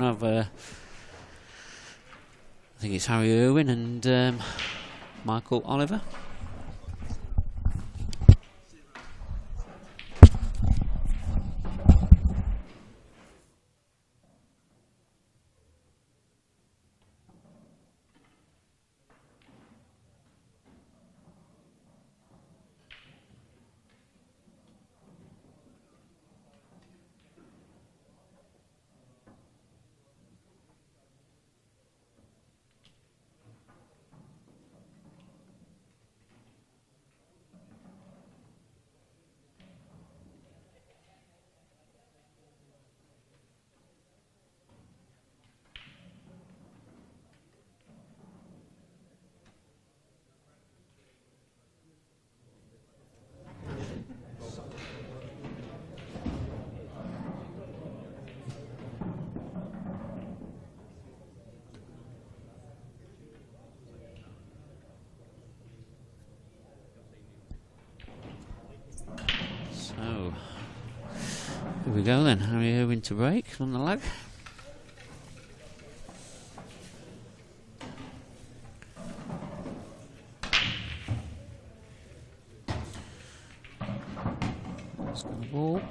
of, I think it's Harry Irwin and Michael Oliver. Here we go then, Harry Irwin to break on the leg. Let's go ball.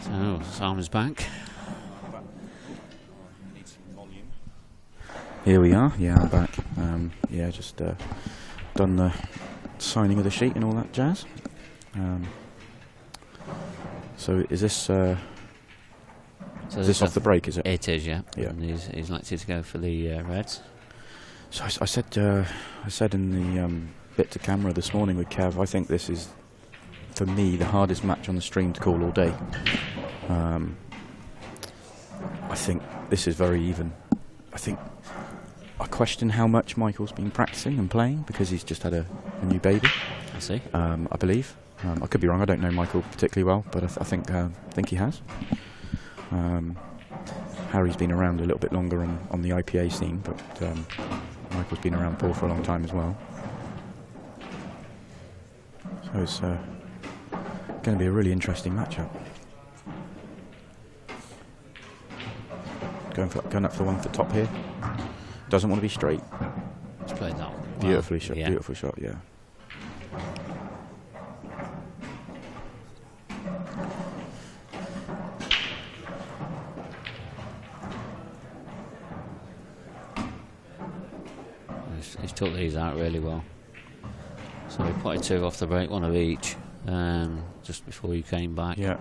So, Simon's back. Here we are. Yeah, I'm back. Yeah, just done the signing of the sheet and all that jazz. So is this So is this off the break? Is it? It is, yeah. Yeah. And he's likely to go for the Reds. So I said in the bit to camera this morning with Kev, I think this is, for me, the hardest match on the stream to call all day. I think this is very even. I question how much Michael's been practicing and playing, because he's just had a new baby. I see. I believe. I could be wrong. I don't know Michael particularly well, but I think he has. Harry's been around a little bit longer on the IPA scene, but Michael's been around Paul for a long time as well. So it's going to be a really interesting matchup. Going up for the one for top here. Doesn't want to be straight. Let's play that one. Beautifully shot. Yeah. Beautiful shot. Yeah. He's took these out really well. So we put two off the break, one of each, just before you came back. Yeah.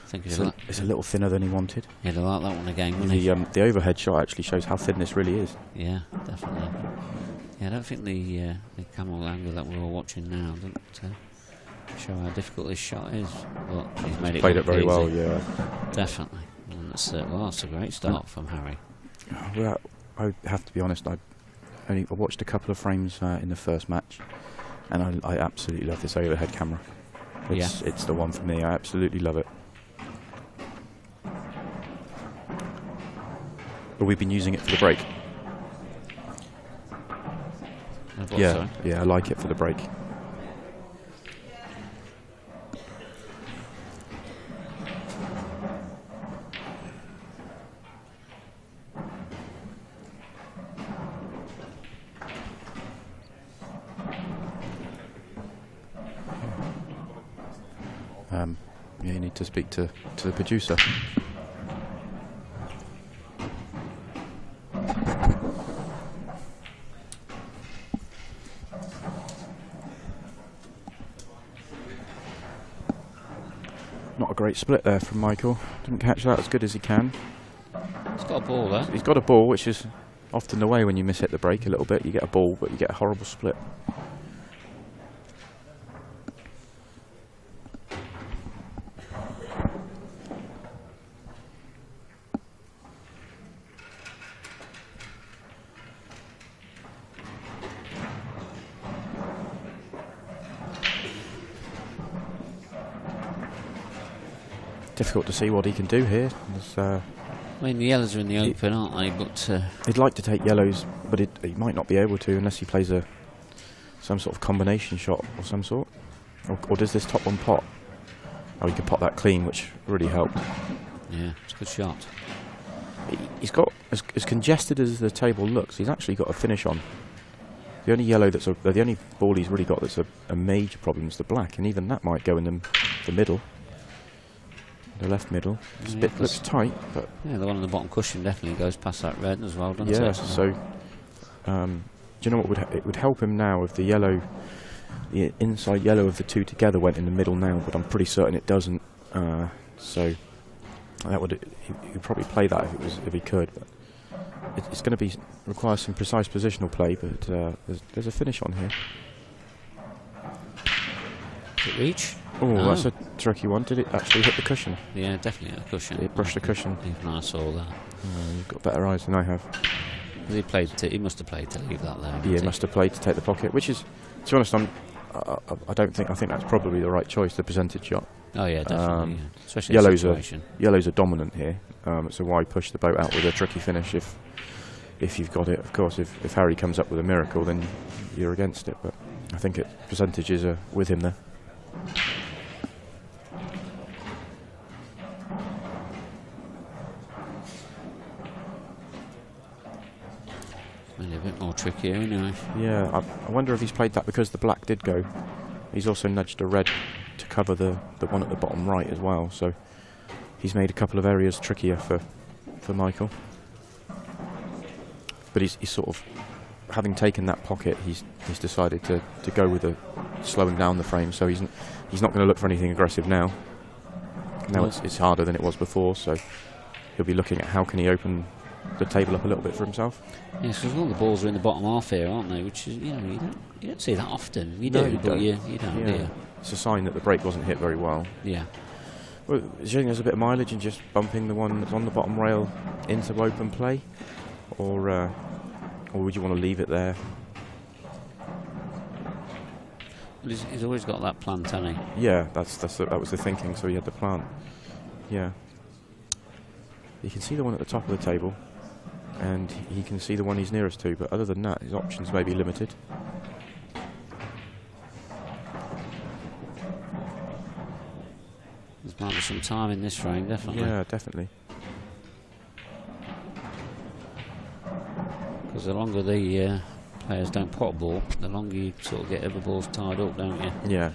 I think it's a little thinner than he wanted. He'd like that one again, wouldn't he? The overhead shot actually shows how thin this really is. Yeah, definitely. Yeah, I don't think the camera angle that we're all watching now doesn't show how difficult this shot is, but he's made it Played it look very easy. well, yeah. Definitely. And that's, that's a great start from Harry. Well, I have to be honest, I watched a couple of frames in the first match, and I absolutely love this overhead camera. It's the one for me. I absolutely love it. But we've been using it for the break. Yeah, I like it for the break. Yeah, you need to speak to the producer. Not a great split there from Michael. Didn't catch that as good as he can. He's got a ball there. He's got a ball, which is often the way when you miss hit the break a little bit. You get a ball, but you get a horrible split. Difficult to see what he can do here. I mean, the yellows are in the open, aren't they? But he'd like to take yellows, but he might not be able to unless he plays some sort of combination shot of some sort. Or does this top one pot? Oh, he could pot that clean, which really helped. Yeah, it's a good shot. He's got, as congested as the table looks, he's actually got a finish on. The only yellow the only ball he's really got that's a major problem is the black, and even that might go in the middle. The left middle. This bit looks tight, but yeah, the one on the bottom cushion definitely goes past that red as well, doesn't it? Yeah. So, do you know what it would help him now if the yellow, the inside yellow of the two together went in the middle now? But I'm pretty certain it doesn't. So that he'd probably play that if he could. But it's going to require some precise positional play. But there's a finish on here. Did it reach? Oh, no. That's a tricky one. Did it actually hit the cushion? Yeah, definitely hit the cushion. It brushed the cushion. Even I saw that. You've got better eyes than I have. He must have played to leave that there. Yeah, he must have played to take the pocket, which is, to be honest, I think that's probably the right choice, the percentage shot. Oh yeah, definitely. Yeah. Especially in situation. Yellows are dominant here, so why push the boat out with a tricky finish if you've got it? Of course, if Harry comes up with a miracle, then you're against it. But I think percentages are with him there. Maybe a bit more trickier anyway. Yeah, I wonder if he's played that because the black did go. He's also nudged a red to cover the one at the bottom right as well, so he's made a couple of areas trickier for Michael. But he's sort of, having taken that pocket, he's decided to go with slowing down the frame, so he's not going to look for anything aggressive now. Now it's harder than it was before, so he'll be looking at how can he open the table up a little bit for himself. Yes, because all the balls are in the bottom half here, aren't they? Which is, you don't see that often. You No, do, but you don't. Yeah. Do you? It's a sign that the break wasn't hit very well. Yeah. Well, do you think there's a bit of mileage in just bumping the one that's on the bottom rail into open play, or would you want to leave it there? Well, he's always got that plant, hasn't he? Yeah, that was the thinking. So he had the plant. Yeah. You can see the one at the top of the table, and he can see the one he's nearest to. But other than that, his options may be limited. There's might be some time in this frame, definitely. Yeah, definitely. Because the longer the players don't pot a ball, the longer you sort of get other balls tied up, don't you? Yeah.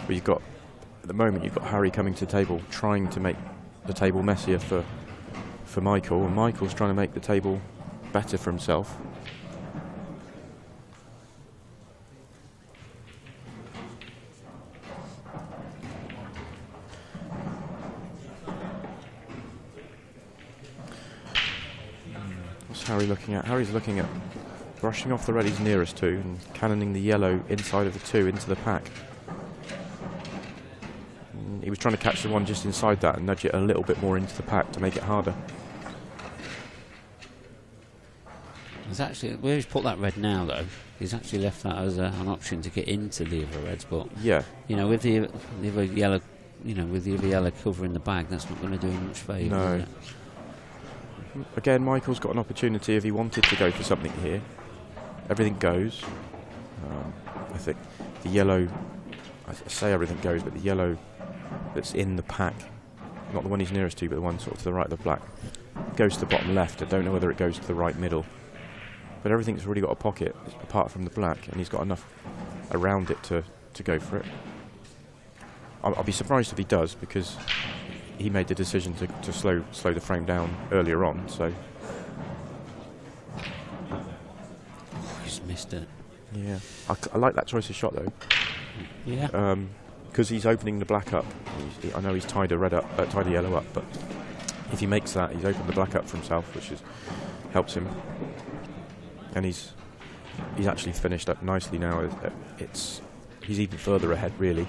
But at the moment, you've got Harry coming to the table, trying to make the table messier for Michael, and Michael's trying to make the table better for himself. What's Harry looking at? Harry's looking at brushing off the red he's nearest to and cannoning the yellow inside of the two into the pack. He was trying to catch the one just inside that and nudge it a little bit more into the pack to make it harder. There's actually, where he's put that red now, though, he's actually left that as an option to get into the other reds. But yeah, with the other yellow, with the other yellow covering the bag, that's not going to do him much favour. No. Is it? Again, Michael's got an opportunity if he wanted to go for something here. Everything goes. I think the yellow, I say everything goes, but the yellow that's in the pack, not the one he's nearest to, but the one sort of to the right of the black, goes to the bottom left. I don't know whether it goes to the right middle. But everything's really got a pocket, apart from the black, and he's got enough around it to go for it. I'll be surprised if he does, because he made the decision to slow the frame down earlier on, so... Oh, he's missed it. Yeah. I like that choice of shot, though. Yeah. because he's opening the black up. I know he's tied a red up, tied a yellow up, but if he makes that, he's opened the black up for himself, which helps him. And he's actually finished up nicely now. He's even further ahead, really.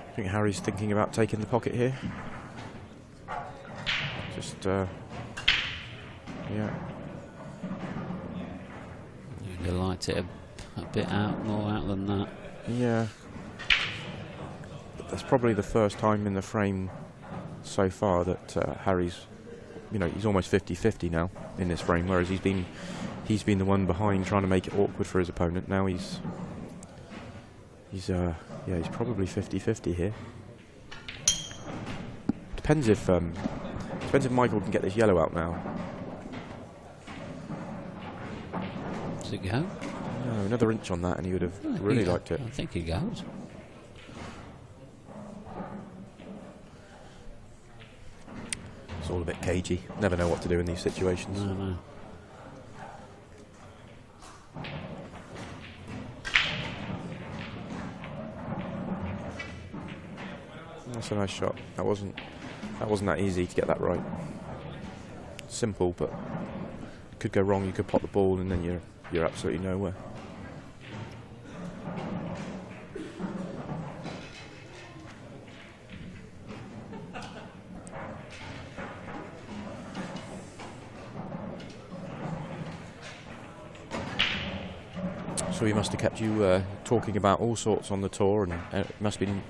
I think Harry's thinking about taking the pocket here. Just, yeah. You'd light it a bit more out than that. Yeah. But that's probably the first time in the frame so far that Harry's, he's almost 50-50 now in this frame, whereas he's been the one behind trying to make it awkward for his opponent. Now he's probably 50-50 here. Depends if Michael can get this yellow out now. Does it go? No, another inch on that and he would have really liked it. I think he goes. It's all a bit cagey. Never know what to do in these situations. No. That's a nice shot. That wasn't that easy to get that right. Simple, but it could go wrong. You could pop the ball, and then you're absolutely nowhere. So he must have kept you talking about all sorts on the tour, and must have been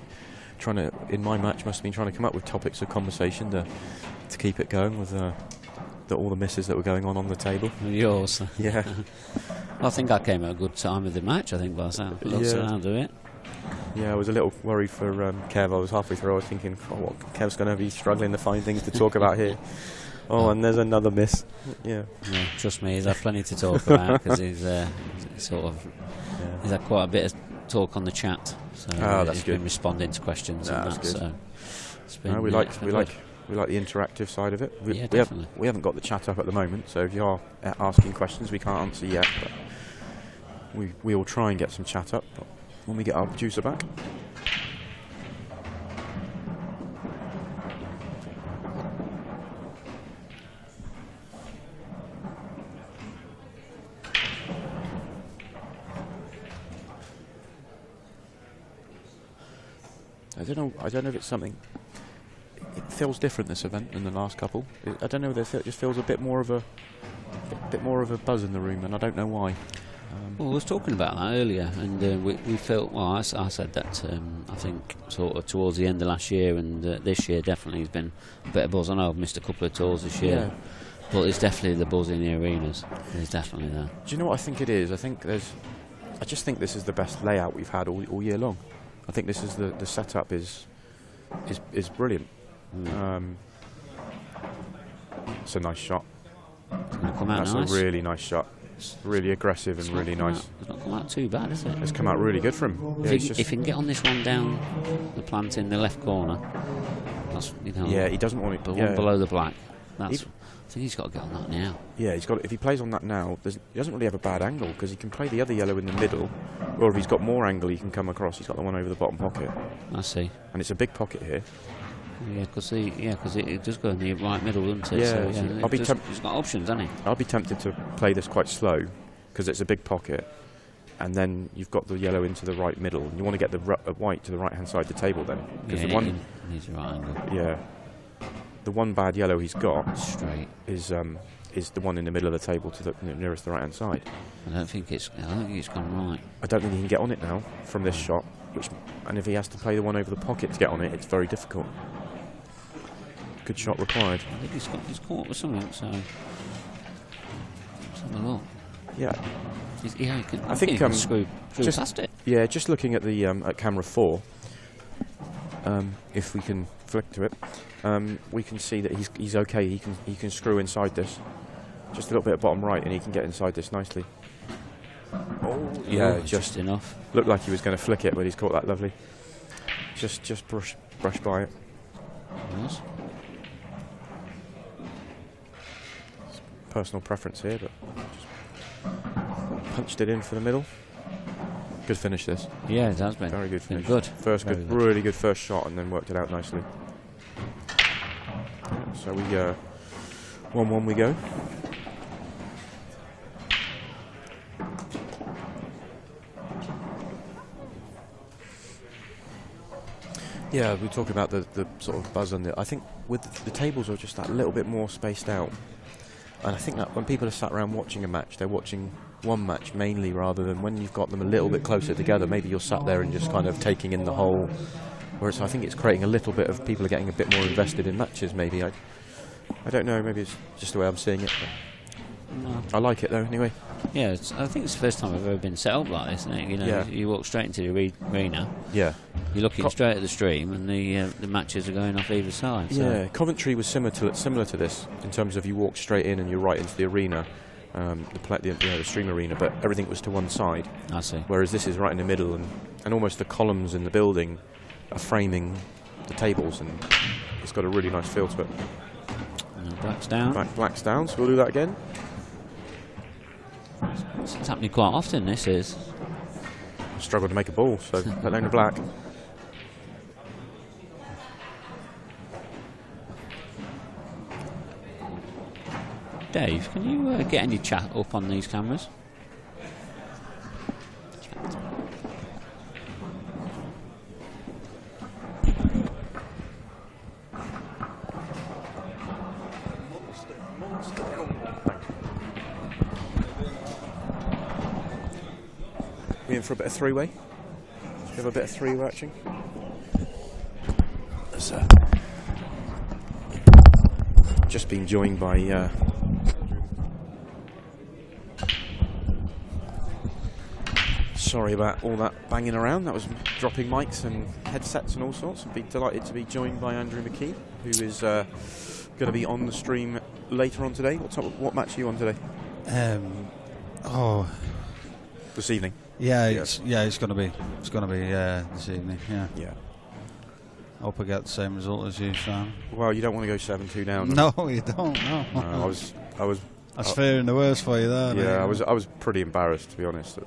trying to, in my match, must have been trying to come up with topics of conversation to keep it going with all the misses that were going on the table. Yours. Yeah. I think I came at a good time with the match, I think, by the sound of it. Yeah, I was a little worried for Kev. I was halfway through, I was thinking, Kev's going to be struggling to find things to talk about here. Oh, and there's another miss. Yeah. Trust me, he's had plenty to talk about, because he's had quite a bit of talk on the chat. So that's he's good. been responding to questions and that. Good. So it's been, we like the interactive side of it. Yeah, definitely. We haven't got the chat up at the moment, so if you are asking questions, we can't answer yet. But we will try and get some chat up when we get our producer back. I don't know if it's something. It feels different, this event, than the last couple. I don't know. It just feels a bit more of a buzz in the room, and I don't know why. Well, I was talking about that earlier, and we felt. Well, I said that I think sort of towards the end of last year, and this year definitely has been a bit of buzz. I know I've missed a couple of tours this year, but it's definitely the buzz in the arenas. It's definitely there. Do you know what I think it is? I just think this is the best layout we've had all year long. I think this is the setup is brilliant. It's a nice shot. It's going to come out nice. A really nice shot. Really aggressive and really nice. It's not come out too bad, is it? It's come out really good for him. Yeah, if he can get on this one down the plant in the left corner, that's, yeah, he doesn't want it. The one below the black. I think he's got to get on that now. Yeah, he's got. If he plays on that now, he doesn't really have a bad angle, because he can play the other yellow in the middle, or if he's got more angle, he can come across. He's got the one over the bottom pocket. I see. And it's a big pocket here. Yeah, because it does go in the right middle, doesn't it? Yeah, so he's got options, hasn't he? I'll be tempted to play this quite slow, because it's a big pocket, and then you've got the yellow into the right middle, and you want to get the white to the right-hand side of the table then. Because the one needs the right angle. Yeah. The one bad yellow he's got straight is the one in the middle of the table to the nearest the right-hand side. I don't think it's gone right. I don't think he can get on it now from this shot, and if he has to play the one over the pocket to get on it, it's very difficult. Good shot required. I think he's caught with something, so let's have a look. Yeah. I think he can screw past it. Yeah, just looking at the at camera 4, if we can flick to it, we can see that he's okay. He can screw inside this, just a little bit at bottom right, and he can get inside this nicely. Oh, yeah, just enough. Looked like he was going to flick it, but he's caught that lovely. Just brush by it. Yes. Personal preference here, but just punched it in for the middle. Good finish, this. Yeah, it has been. Very good finish. Good. First good, really good first shot, and then worked it out nicely. So we 1-1 we go. Yeah, we talk about the sort of buzz on it. I think with the tables are just that little bit more spaced out. And I think that when people are sat around watching a match, they're watching one match mainly, rather than when you've got them a little bit closer together, maybe you're sat there and just kind of taking in the whole. Whereas I think it's creating a little bit of people are getting a bit more invested in matches, maybe. I don't know, maybe it's just the way I'm seeing it. No. I like it though, anyway. Yeah, I think it's the first time I've ever been set up like this, isn't it? You know, Yeah. you walk straight into the arena. Yeah. You're looking straight at the stream, and the matches are going off either side. So. Yeah, Coventry was similar to this in terms of you walk straight in and you're right into the arena, the stream arena, but everything was to one side. I see. Whereas this is right in the middle, and almost the columns in the building are framing the tables, and it's got a really nice feel to it. Black's down. Black's down, so we'll do that again. It's happening quite often, this is. I struggled to make a ball, so let alone the black. Dave, can you get any chat up on these cameras? We in for a bit of three-way? Should we have a bit of three-way action? Just been joined by sorry about all that banging around. That was dropping mics and headsets and all sorts. I'd be delighted to be joined by Andrew McKee, who is going to be on the stream later on today. What match are you on today? This evening. Yeah, it's going to be this evening. Yeah. Yeah. Hope I get the same result as you, Sam. Well, you don't want to go 7-2 down. No, you don't. No. I was. That's fearing the worst for you there. Yeah, I was pretty embarrassed, to be honest, at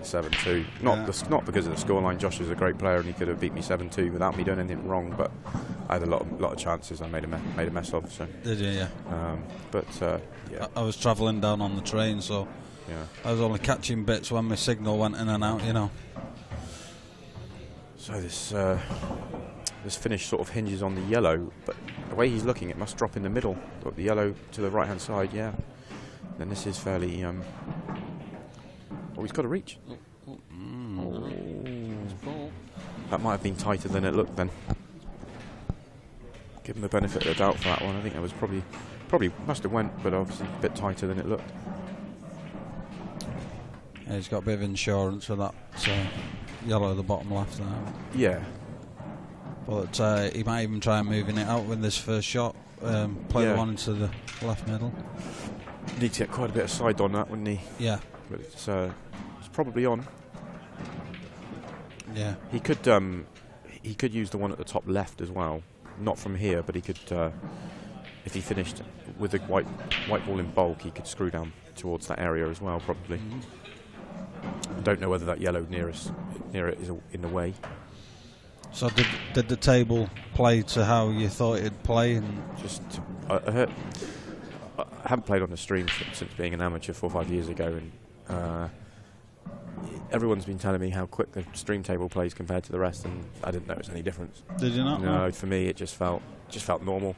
7-2. Not because of the scoreline. Josh is a great player and he could have beat me 7-2 without me doing anything wrong. But I had a lot of chances I made a mess of. So. Did you? Yeah. Yeah. I was travelling down on the train, so yeah. I was only catching bits when my signal went in and out. You know. So this finish sort of hinges on the yellow, but the way he's looking, it must drop in the middle. Look, the yellow to the right-hand side, yeah. Then this is fairly. Oh, he's got to reach. That might have been tighter than it looked then. Give him the benefit of the doubt for that one. I think it was probably must have went, but obviously a bit tighter than it looked. Yeah, he's got a bit of insurance for that. So yellow at the bottom left now. Yeah. But he might even try moving it out with this first shot. Play the one into the left middle. Need to get quite a bit of side on that, wouldn't he? Yeah. But it's probably on. Yeah. He could use the one at the top left as well. Not from here, but he could. If he finished with the white ball in bulk, he could screw down towards that area as well, probably. I don't know whether that yellow near it is in the way. So did the table play to how you thought it'd play? And I haven't played on the stream since being an amateur 4 or 5 years ago, and everyone's been telling me how quick the stream table plays compared to the rest, and I didn't notice any difference. Did you not? No, for me it just felt normal.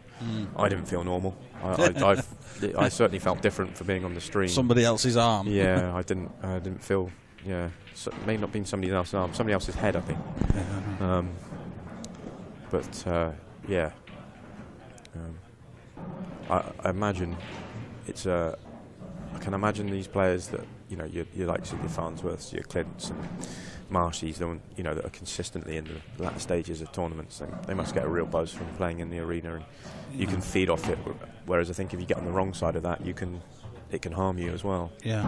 I didn't feel normal. I certainly felt different for being on the stream. Somebody else's arm. Yeah, I didn't feel. Yeah, so it may not have been somebody else's arm, somebody else's head, I think. Yeah. I imagine it's I can imagine these players that you like your Farnsworths, your Clints and Marshies, that are consistently in the latter stages of tournaments. They must get a real buzz from playing in the arena, and you can feed off it. Whereas I think if you get on the wrong side of that, it can harm you as well. Yeah.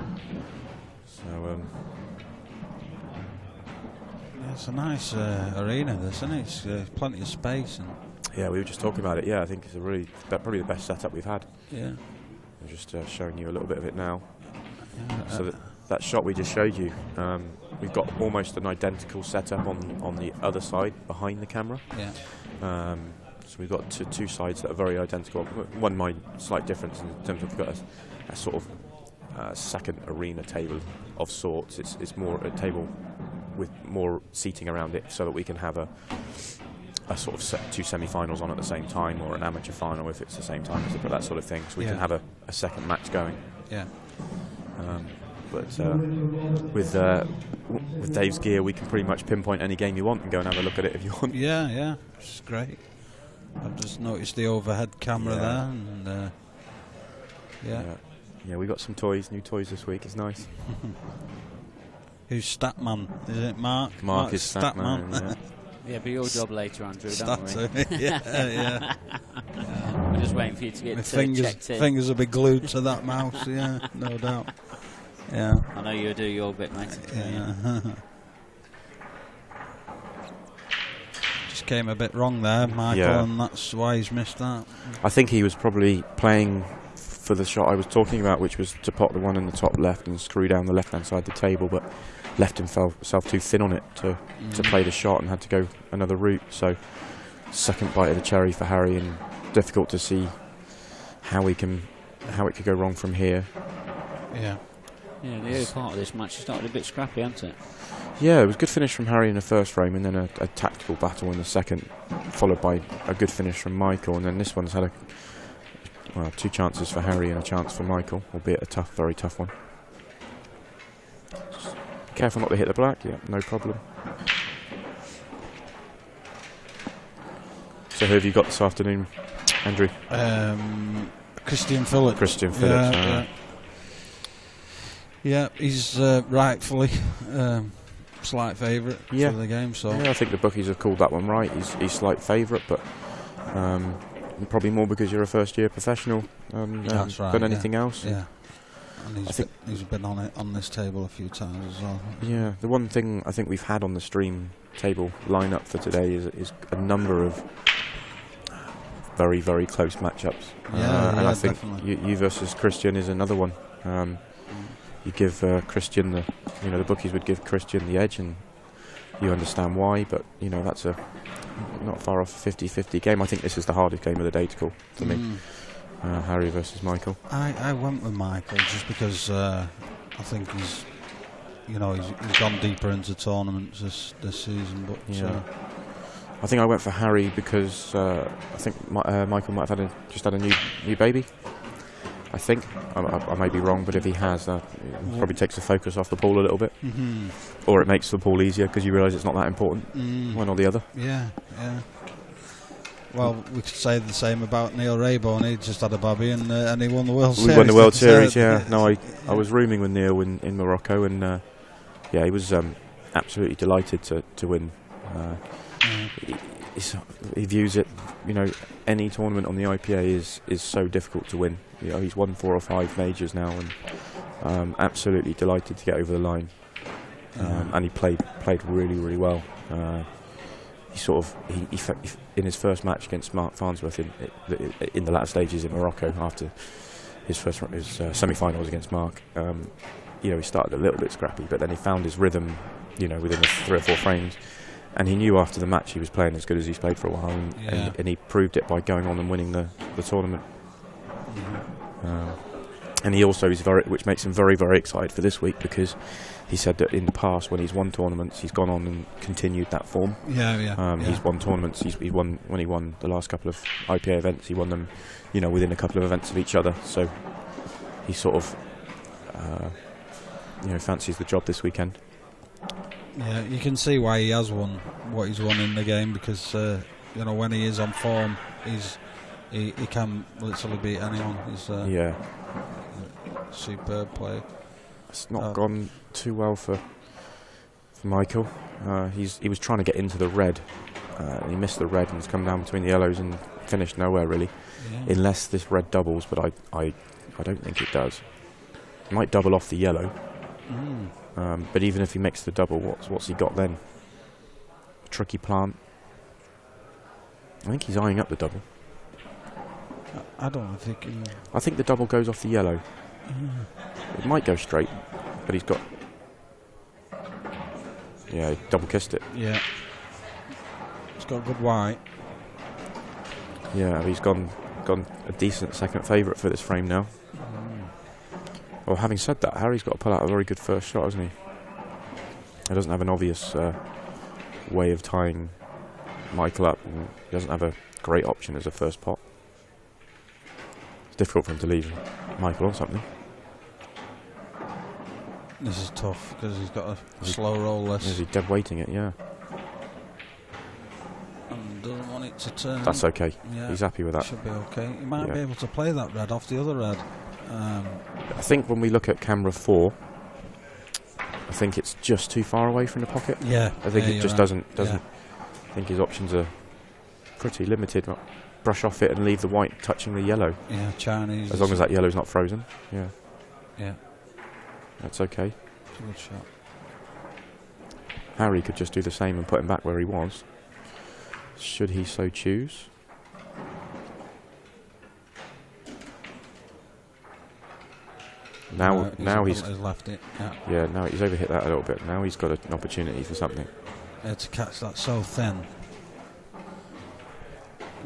So It's a nice arena, this, isn't it? It's plenty of space. And yeah, we were just talking about it. Yeah, I think it's probably the best setup we've had. yeah. I'm just showing you a little bit of it now. Yeah, So that shot we just showed you, we've got almost an identical setup on the other side behind the camera. yeah. So we've got two sides that are very identical. One slight difference in terms of we've got a sort of second arena table of sorts. It's more a table with more seating around it, so that we can have a sort of two semi-finals on at the same time, or an amateur final if it's the same time, but that sort of thing. So we can have a second match going. Yeah. But with Dave's gear, we can pretty much pinpoint any game you want and go and have a look at it if you want. Yeah, yeah, it's great. I've just noticed the overhead camera there, and yeah, we got some new toys this week. It's nice. Who's Statman? Is it Mark? Mark is Statman. Yeah. Yeah, be your job later, Andrew, don't we? yeah. We're just waiting for you to get checked in. Fingers will be glued to that mouse, yeah, no doubt. Yeah. I know you'll do your bit, mate. Yeah. Just came a bit wrong there, Michael, and that's why he's missed that. I think he was probably playing for the shot I was talking about, which was to pot the one in the top left and screw down the left-hand side of the table, but left himself too thin on it to play the shot and had to go another route. So second bite of the cherry for Harry, and difficult to see how it could go wrong from here. Yeah. Yeah, the early part of this match started a bit scrappy, hasn't it? Yeah, it was a good finish from Harry in the first frame, and then a tactical battle in the second, followed by a good finish from Michael, and then this one's had two chances for Harry and a chance for Michael, albeit a very tough one. Just careful not to hit the black. Yeah, no problem. So who have you got this afternoon, Andrew? Christian Phillips. Christian Phillips. Yeah, he's rightfully slight favourite for the game. So yeah, I think the bookies have called that one right. He's slight favourite, but probably more because you're a first-year professional that's right, than anything else. Yeah, and he's been on this table a few times as well. Yeah, the one thing I think we've had on the stream table lineup for today is a number of very, very close matchups. And I think you versus Christian is another one. You give Christian the bookies would give Christian the edge, and you understand why, but that's not far off a 50-50 game. I think this is the hardest game of the day to call for me. Harry versus Michael. I went with Michael just because I think he's gone deeper into tournaments this season, but I think I went for Harry because I think Michael might have just had a new baby. I think I may be wrong, but if he has, it probably takes the focus off the ball a little bit, or it makes the ball easier because you realise it's not that important, one or the other. Yeah. Well, we could say the same about Neil Rayborn. He just had a baby and he won the World Series. We won the World Series, yeah. No, I was rooming with Neil in Morocco, and he was absolutely delighted to win. He views it, any tournament on the IPA is so difficult to win. He's won 4 or 5 majors now, and absolutely delighted to get over the line. And he played really, really well. He in his first match against Mark Farnsworth in the latter stages in Morocco, after his semi-finals against Mark, he started a little bit scrappy, but then he found his rhythm, within the 3 or 4 frames. And he knew after the match he was playing as good as he's played for a while, and he proved it by going on and winning the tournament. And he also which makes him very, very excited for this week, because he said that in the past when he's won tournaments, he's gone on and continued that form. He's won tournaments. He won when he won the last couple of IPA events. He won them, within a couple of events of each other. So he sort of, fancies the job this weekend. Yeah, you can see why he has won what he's won in the game, because when he is on form, he can literally beat anyone. He's superb player. It's not gone too well for Michael. He was trying to get into the red. He missed the red and has come down between the yellows and finished nowhere really, unless this red doubles. But I don't think it does. It might double off the yellow. But even if he makes the double, what's he got then? tricky plant. I think he's eyeing up the double. I don't think he... I think the double goes off the yellow. It might go straight, but he's got... Yeah, he double kissed it. Yeah. It's got a good white. Yeah, he's gone a decent second favourite for this frame now. Well, having said that, Harry's got to pull out a very good first shot, hasn't he? He doesn't have an obvious way of tying Michael up, and he doesn't have a great option as a first pot. It's difficult for him to leave Michael on something. This is tough because he's got a slow roll list. Is he dead weighting it? Yeah. And doesn't want it to turn. That's okay. Yeah, he's happy with that. Should be okay. He might be able to play that red off the other red. I think when we look at camera 4, I think it's just too far away from the pocket. Yeah. I think it just doesn't. Yeah. I think his options are pretty limited. Brush off it and leave the white touching the yellow. Yeah, Chinese. As long as that yellow's not frozen. Yeah. Yeah. That's okay. It's a good shot. Harry could just do the same and put him back where he was, should he so choose. Now he's left it. Yeah, now he's overhit that a little bit. Now he's got an opportunity for something. Yeah, to catch that so thin,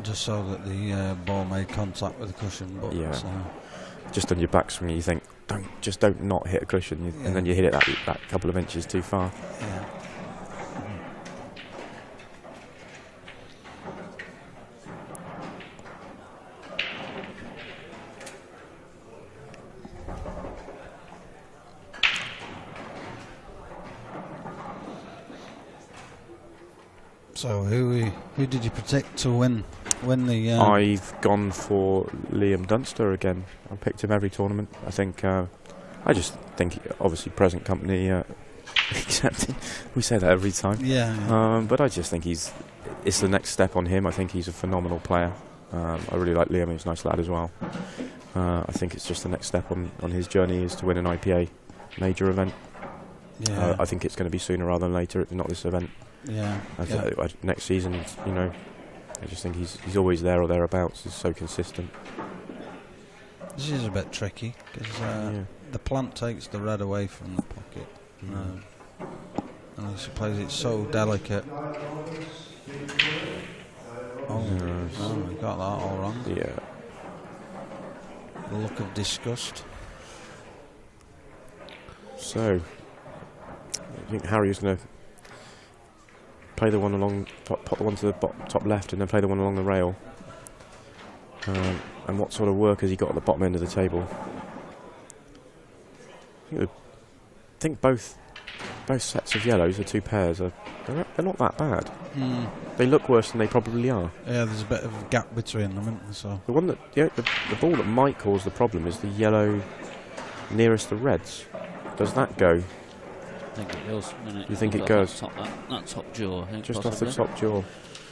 just so that the ball made contact with the cushion. But yeah, just on your backswing, you think don't not hit a cushion, and then you hit it that couple of inches too far. Yeah. So who did you predict to win the? I've gone for Liam Dunster again. I picked him every tournament. I think. I just think, obviously, present company. Accepting. We say that every time. Yeah. But I just think it's the next step on him. I think he's a phenomenal player. I really like Liam. He's a nice lad as well. I think it's just the next step on his journey is to win an IPA major event. Yeah. I think it's going to be sooner rather than later, if not this event. Yeah. Next season, I just think he's always there or thereabouts. He's so consistent. This is a bit tricky because the plant takes the red away from the pocket, and he plays it so delicate. Oh, he got that all wrong. Yeah. The look of disgust. So, I think Harry's going to play the one along, pop the one to the top left, and then play the one along the rail. And what sort of work has he got at the bottom end of the table? I think both sets of yellows, the two pairs, they're not that bad. They look worse than they probably are. Yeah, there's a bit of a gap between them, isn't there? So the one that the ball that might cause the problem is the yellow nearest the reds. Does that go? I think it goes. You think it goes? That top jaw, I think. Just possibly. off the top jaw.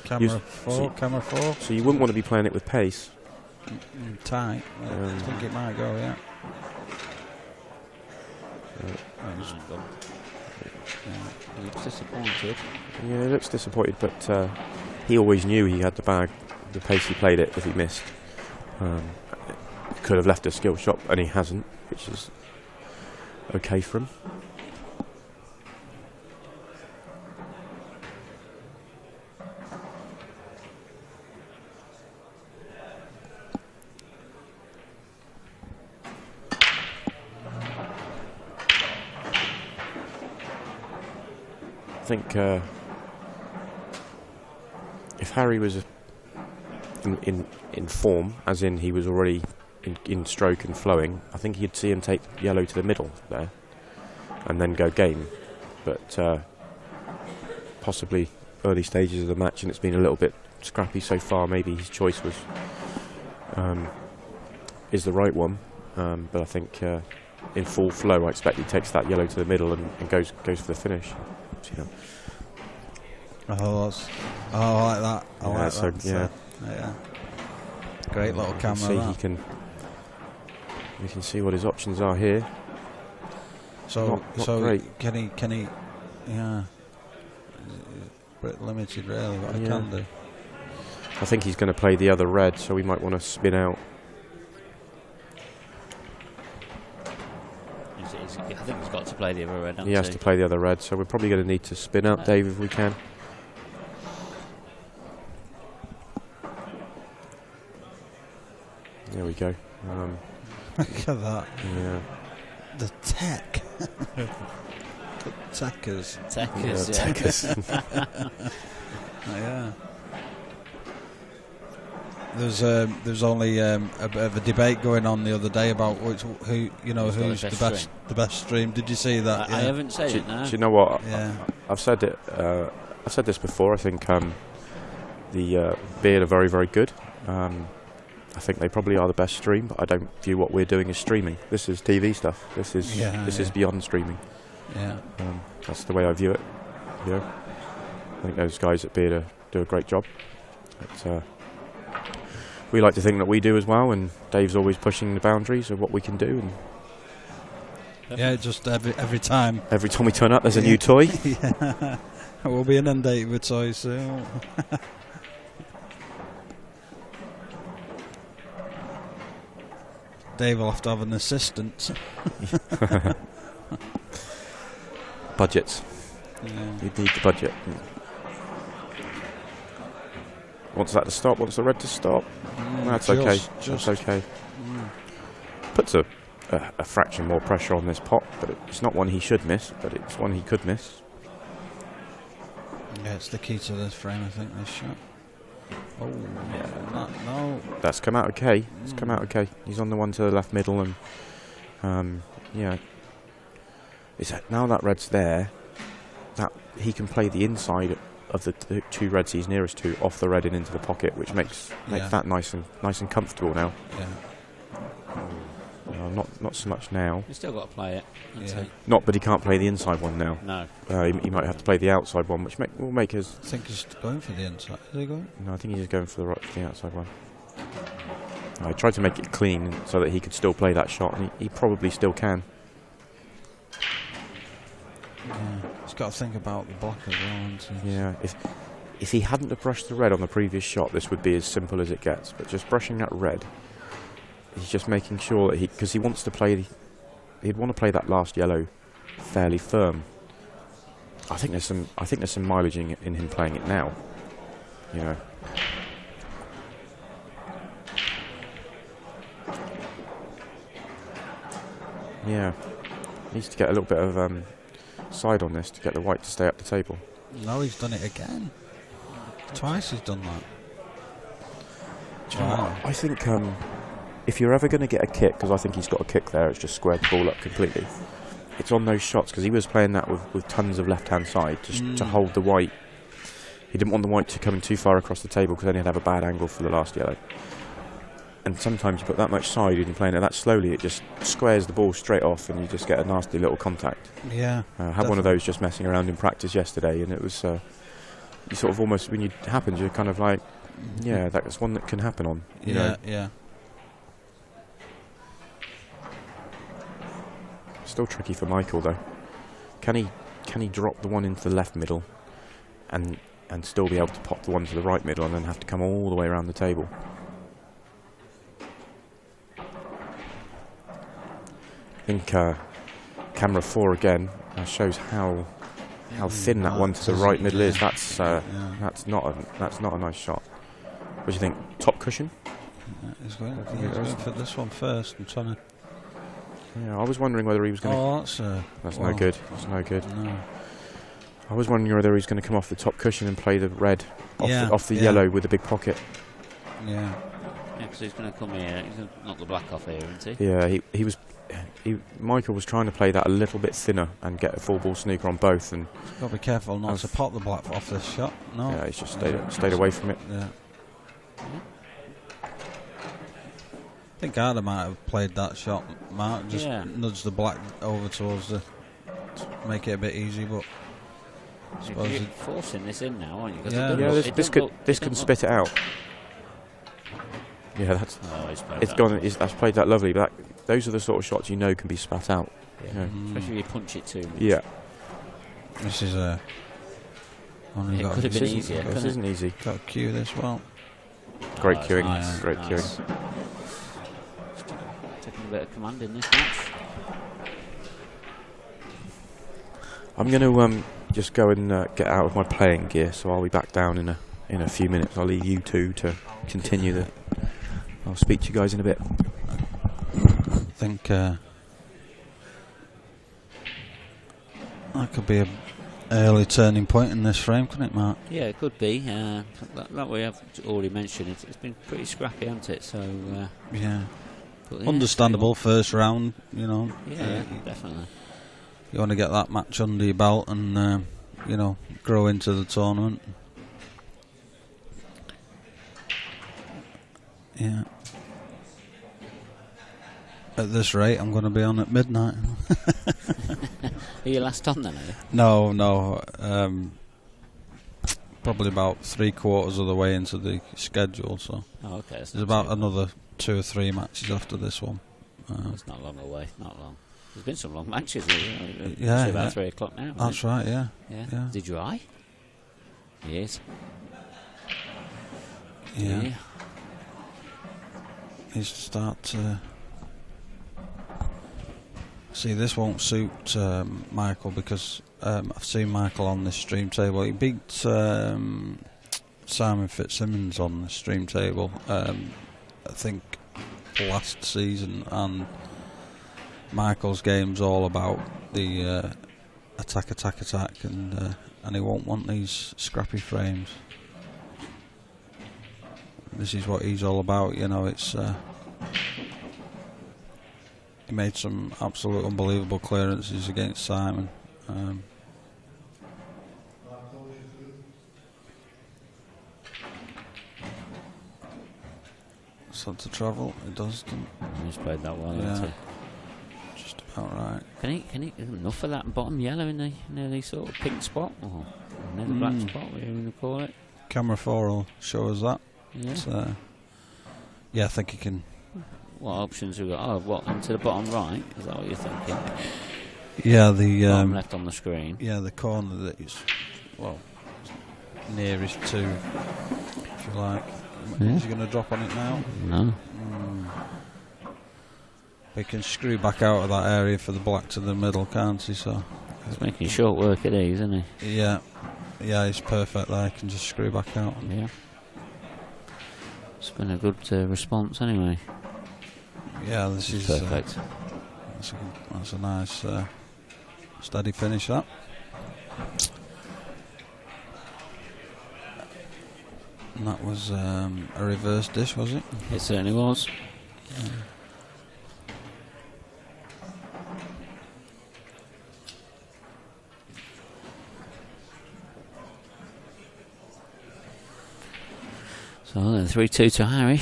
Camera four. So you wouldn't want to be playing it with pace. Tight. I think it might go, yeah. He looks disappointed. Yeah, he looks disappointed, but he always knew he had the bag. The pace he played it, if he missed, could have left a skill shot, and he hasn't, which is okay for him. I think if Harry was in form, as in he was already in stroke and flowing, I think you'd see him take yellow to the middle there and then go game. But possibly early stages of the match, and it's been a little bit scrappy so far. Maybe his choice was is the right one, but I think in full flow, I expect he takes that yellow to the middle and goes for the finish. Yeah. I like that. I like so that. Yeah. Yeah. Great little camera. See, we can see what his options are here. So not great. Can he? Yeah. bit limited, really, what I can do. I think he's going to play the other red, so we might want to spin out. I think he's got to play the other red. He has to play the other red, so we're probably going to need to spin out, Dave, if we can. There we go. Look at that. Yeah. The tech. Techers. Yeah. There's only a bit of a debate going on the other day about who's the best stream. Did you see that? I haven't said it now. Do you know what? Yeah. I've said it. I've said this before. I think the Beard are very, very good. I think they probably are the best stream, but I don't view what we're doing as streaming. This is TV stuff. This is beyond streaming. Yeah. That's the way I view it. I think those guys at Beard do a great job. We like to think that we do as well, and Dave's always pushing the boundaries of what we can do. And yeah, just every time. Every time we turn up, there's a new toy. Yeah. We'll be inundated with toys soon. Dave will have to have an assistant. Budgets. Yeah. You'd need the budget. Wants that to stop, wants the red to stop. That's okay. That's okay. Puts a fraction more pressure on this pot, but it's not one he should miss, but it's one he could miss. Yeah, it's the key to this frame, I think, this shot. Oh, yeah. No. That's come out okay. It's come out okay. He's on the one to the left middle, and yeah. Now that red's there, that he can play the inside of the two reds he's nearest to off the red and into the pocket, which makes that nice and comfortable now. Yeah. Not so much now. He's still got to play it. But he can't play the inside one now. No. He might have to play the outside one, which will make his. I think he's going for the inside. Is he going? No, I think he's going for the outside one. I tried to make it clean so that he could still play that shot, and he probably still can. Yeah, he's got to think about the block as well, hasn't he? Yeah, if he hadn't have brushed the red on the previous shot, this would be as simple as it gets. But just brushing that red, he's just making sure that because he wants to play, he'd want to play that last yellow fairly firm. I think there's some mileage in him playing it now. You know. Yeah, needs to get a little bit of side on this to get the white to stay up the table. No, he's done it again. Twice he's done that. Do you know what? I think if you're ever going to get a kick, because I think he's got a kick there, it's just squared the ball up completely. It's on those shots, because he was playing that with tons of left-hand side to hold the white. He didn't want the white to come too far across the table, because then he'd have a bad angle for the last yellow. And sometimes you put that much side and you're playing it that slowly, it just squares the ball straight off and you just get a nasty little contact. Yeah. I had one of those just messing around in practice yesterday, and it was, you sort of almost, when it happens, you're kind of like, yeah, that's one that can happen on. You know? Yeah. Still tricky for Michael though. Can he drop the one into the left middle and still be able to pop the one to the right middle and then have to come all the way around the table? I think camera 4 again shows how thin that one to the right middle is. That's not a nice shot. What do you think? Top cushion? He's going for this one first. I'm trying to. Yeah, I was wondering whether he was going to. Oh, that's no good. That's no good. No. I was wondering whether he's going to come off the top cushion and play the red off the yellow with the big pocket. Yeah. Yeah, because he's going to come here. He's going to knock the black off here, isn't he? Yeah, Michael was trying to play that a little bit thinner and get a full ball snooker on both, and he's got to be careful not to pop the black off this shot. No. Yeah, he's just stayed away from it. Yeah. I think Adam might have played that shot, Mark. Just nudge the black over towards to make it a bit easy, but I suppose you're forcing this in now, aren't you? This can spit it out. Yeah, that's. Oh, it's gone. That's played that lovely, but those are the sort of shots you know can be spat out. Yeah. Especially if you punch it too much. Yeah. This is a It could have been easier. This isn't easy. Got to cue this well. Great queuing. Nice, Great nice. queuing. Taking a bit of command in this match. I'm going to just go and get out of my playing gear, so I'll be back down in a few minutes. I'll leave you two to continue the. I'll speak to you guys in a bit. I think that could be a early turning point in this frame, couldn't it, Mark? Yeah, it could be. Like we have already mentioned, it's been pretty scrappy, hasn't it? So Yeah. but yeah, Understandable first round, you know. Yeah, definitely. You want to get that match under your belt and you know, grow into the tournament. Yeah. At this rate, I'm going to be on at midnight. Are you last on then, are you? No. Probably about 3/4 of the way into the schedule, so Oh, okay. there's about another 2 or 3 matches after this one. It's not long away, not long. There's been some long matches, Yeah, about yeah. 3 o'clock now. That's right, yeah. Yeah. Did you eye? Yes. Yeah. Needs to start to... See, this won't suit Michael because I've seen Michael on this stream table. He beat Simon Fitzsimmons on the stream table, I think, last season, and Michael's game's all about the attack, and he won't want these scrappy frames. This is what he's all about, you know. It's he made some absolute unbelievable clearances against Simon. So to travel, it does. He's played that well, Yeah. hasn't Just about right. he? Can he enough of that bottom yellow in the near sort of pink spot or near the black spot, whatever you want to call it? Camera 4 will show us that. Yeah. It's, yeah, I think he can. What options have we got? Oh, what, into the bottom right? Is that what you're thinking? Yeah, the Bottom left on the screen. yeah, the corner that is nearest to, if you like. Yeah. Is he going to drop on it now? No. He can screw back out of that area for the black to the middle, can't he? So He's making short work of these, isn't he? yeah, he's perfect there. He can just screw back out. Yeah. It's been a good response anyway. Yeah, this is Perfect. That's a nice steady finish, that. And that was a reverse dish, was it? It certainly was. Yeah. So then 3-2 to Harry.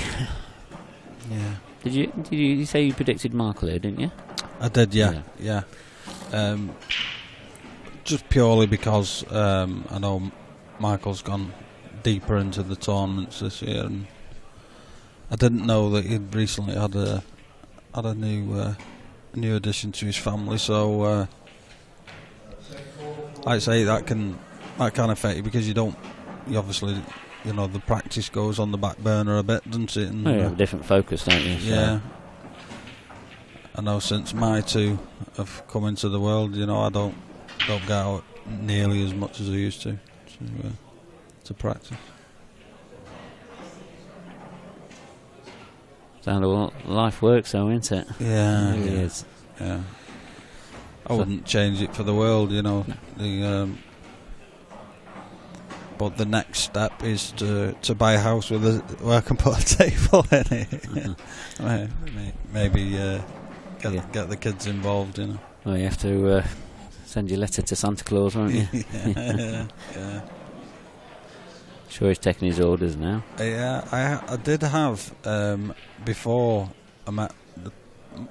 Yeah. Did you say you predicted Michael here, didn't you? I did, yeah. Just purely because I know Michael's gone deeper into the tournaments this year, and I didn't know that he'd recently had a new addition to his family. So I'd say that can affect you because you obviously, you know, the practice goes on the back burner a bit, doesn't it? And, you have a different focus, don't you? So. Yeah. I know since my two have come into the world, you know, I don't get out nearly as much as I used to practice. Sound of life works, though, isn't it? Yeah, It really is. Yeah. I wouldn't change it for the world, you know. No. But the next step is to buy a house where I can put a table in it. Maybe get the kids involved, you know. Well, you have to send your letter to Santa Claus, won't you? Yeah. Sure, he's taking his orders now. Yeah, I did have before I met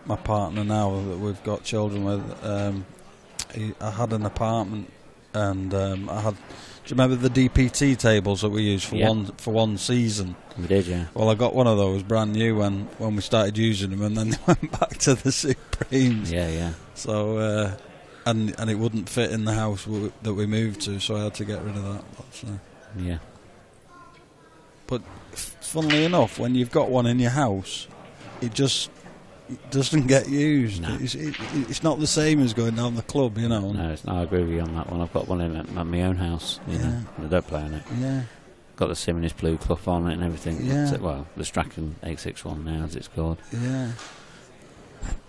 my partner now that we've got children with. I had an apartment, and I had. Do you remember the DPT tables that we used for one season? We did, yeah. Well, I got one of those brand new when we started using them, and then they went back to the Supremes. Yeah. So and it wouldn't fit in the house that we moved to, so I had to get rid of that. Yeah. But funnily enough, when you've got one in your house, it just doesn't get used. No. It's not the same as going down the club, you know. No, I agree with you on that one. I've got one in at my own house, you know, and I don't play on it. Yeah. Got the Simonist blue cloth on it and everything. Yeah. Well, the Strachan 861 now, as it's called. Yeah.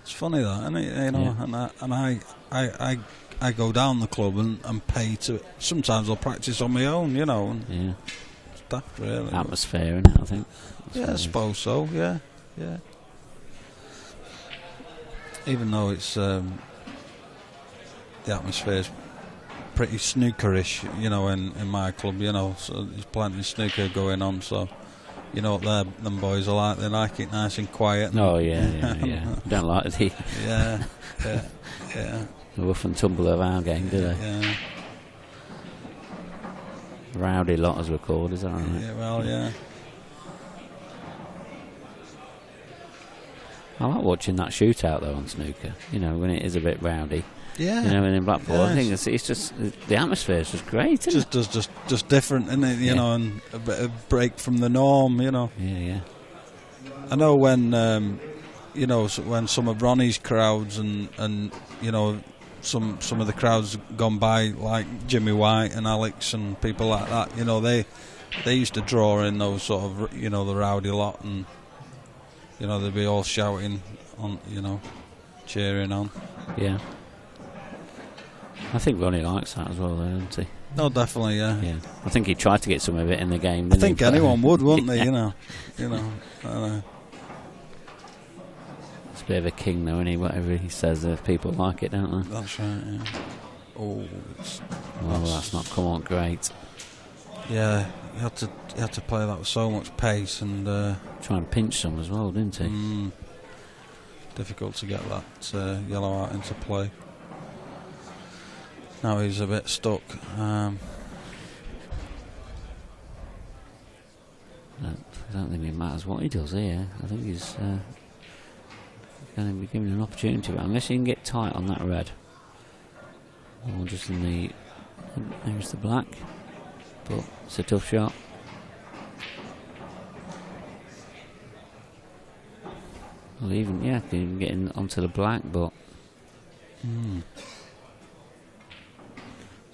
It's funny that, isn't it? You know, and I go down the club and pay to. Sometimes I'll practice on my own, you know. And it's daft, really. Atmosphere, innit, I think. I suppose so. Yeah. Even though it's the atmosphere's pretty snookerish, you know, in my club, you know, so there's plenty of snooker going on, so you know what them boys are like. They like it nice and quiet. Oh yeah. Don't like the yeah. the rough and tumble of our game, do they? Yeah. Rowdy lot, as we're called, is that right? Yeah, well, yeah. I like watching that shootout though on snooker. You know, when it is a bit rowdy. Yeah. You know, and in Blackball, I think it's just the atmosphere is just great. Isn't it? Just different, isn't it? You know, and a bit of break from the norm. You know. Yeah. I know when you know, when some of Ronnie's crowds and you know, some of the crowds gone by, like Jimmy White and Alex and people like that. You know, they used to draw in those sort of, you know, the rowdy lot, and you know, they'd be all shouting on, you know, cheering on. Yeah. I think Ronnie likes that as well, though, doesn't he? No, definitely, yeah. I think he tried to get some of it in the game. I think anyone would, wouldn't they? You know. I know. It's a bit of a king, though, isn't he? Whatever he says, people like it, don't they? That's right. Yeah. Oh, that's not come on great. Yeah, he had to play that with so much pace and try and pinch some as well, didn't he? Difficult to get that yellow out into play. Now he's a bit stuck. I don't think it matters what he does here. I think he's going to be given an opportunity, but unless he can get tight on that red, or just in the there's the black. But it's a tough shot. Well, even getting onto the black, but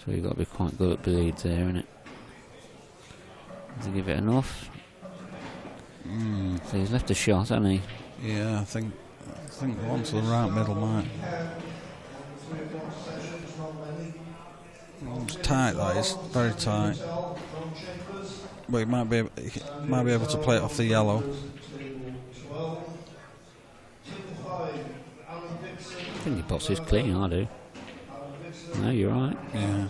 so you've got to be quite good at bleeds there, innit? To give it enough. So he's left a shot, hasn't he? Yeah, I think the one to the right middle might. It's tight, that is very tight. But he might be able to play it off the yellow. I think he pots is clean, I do. No, you're right. Yeah.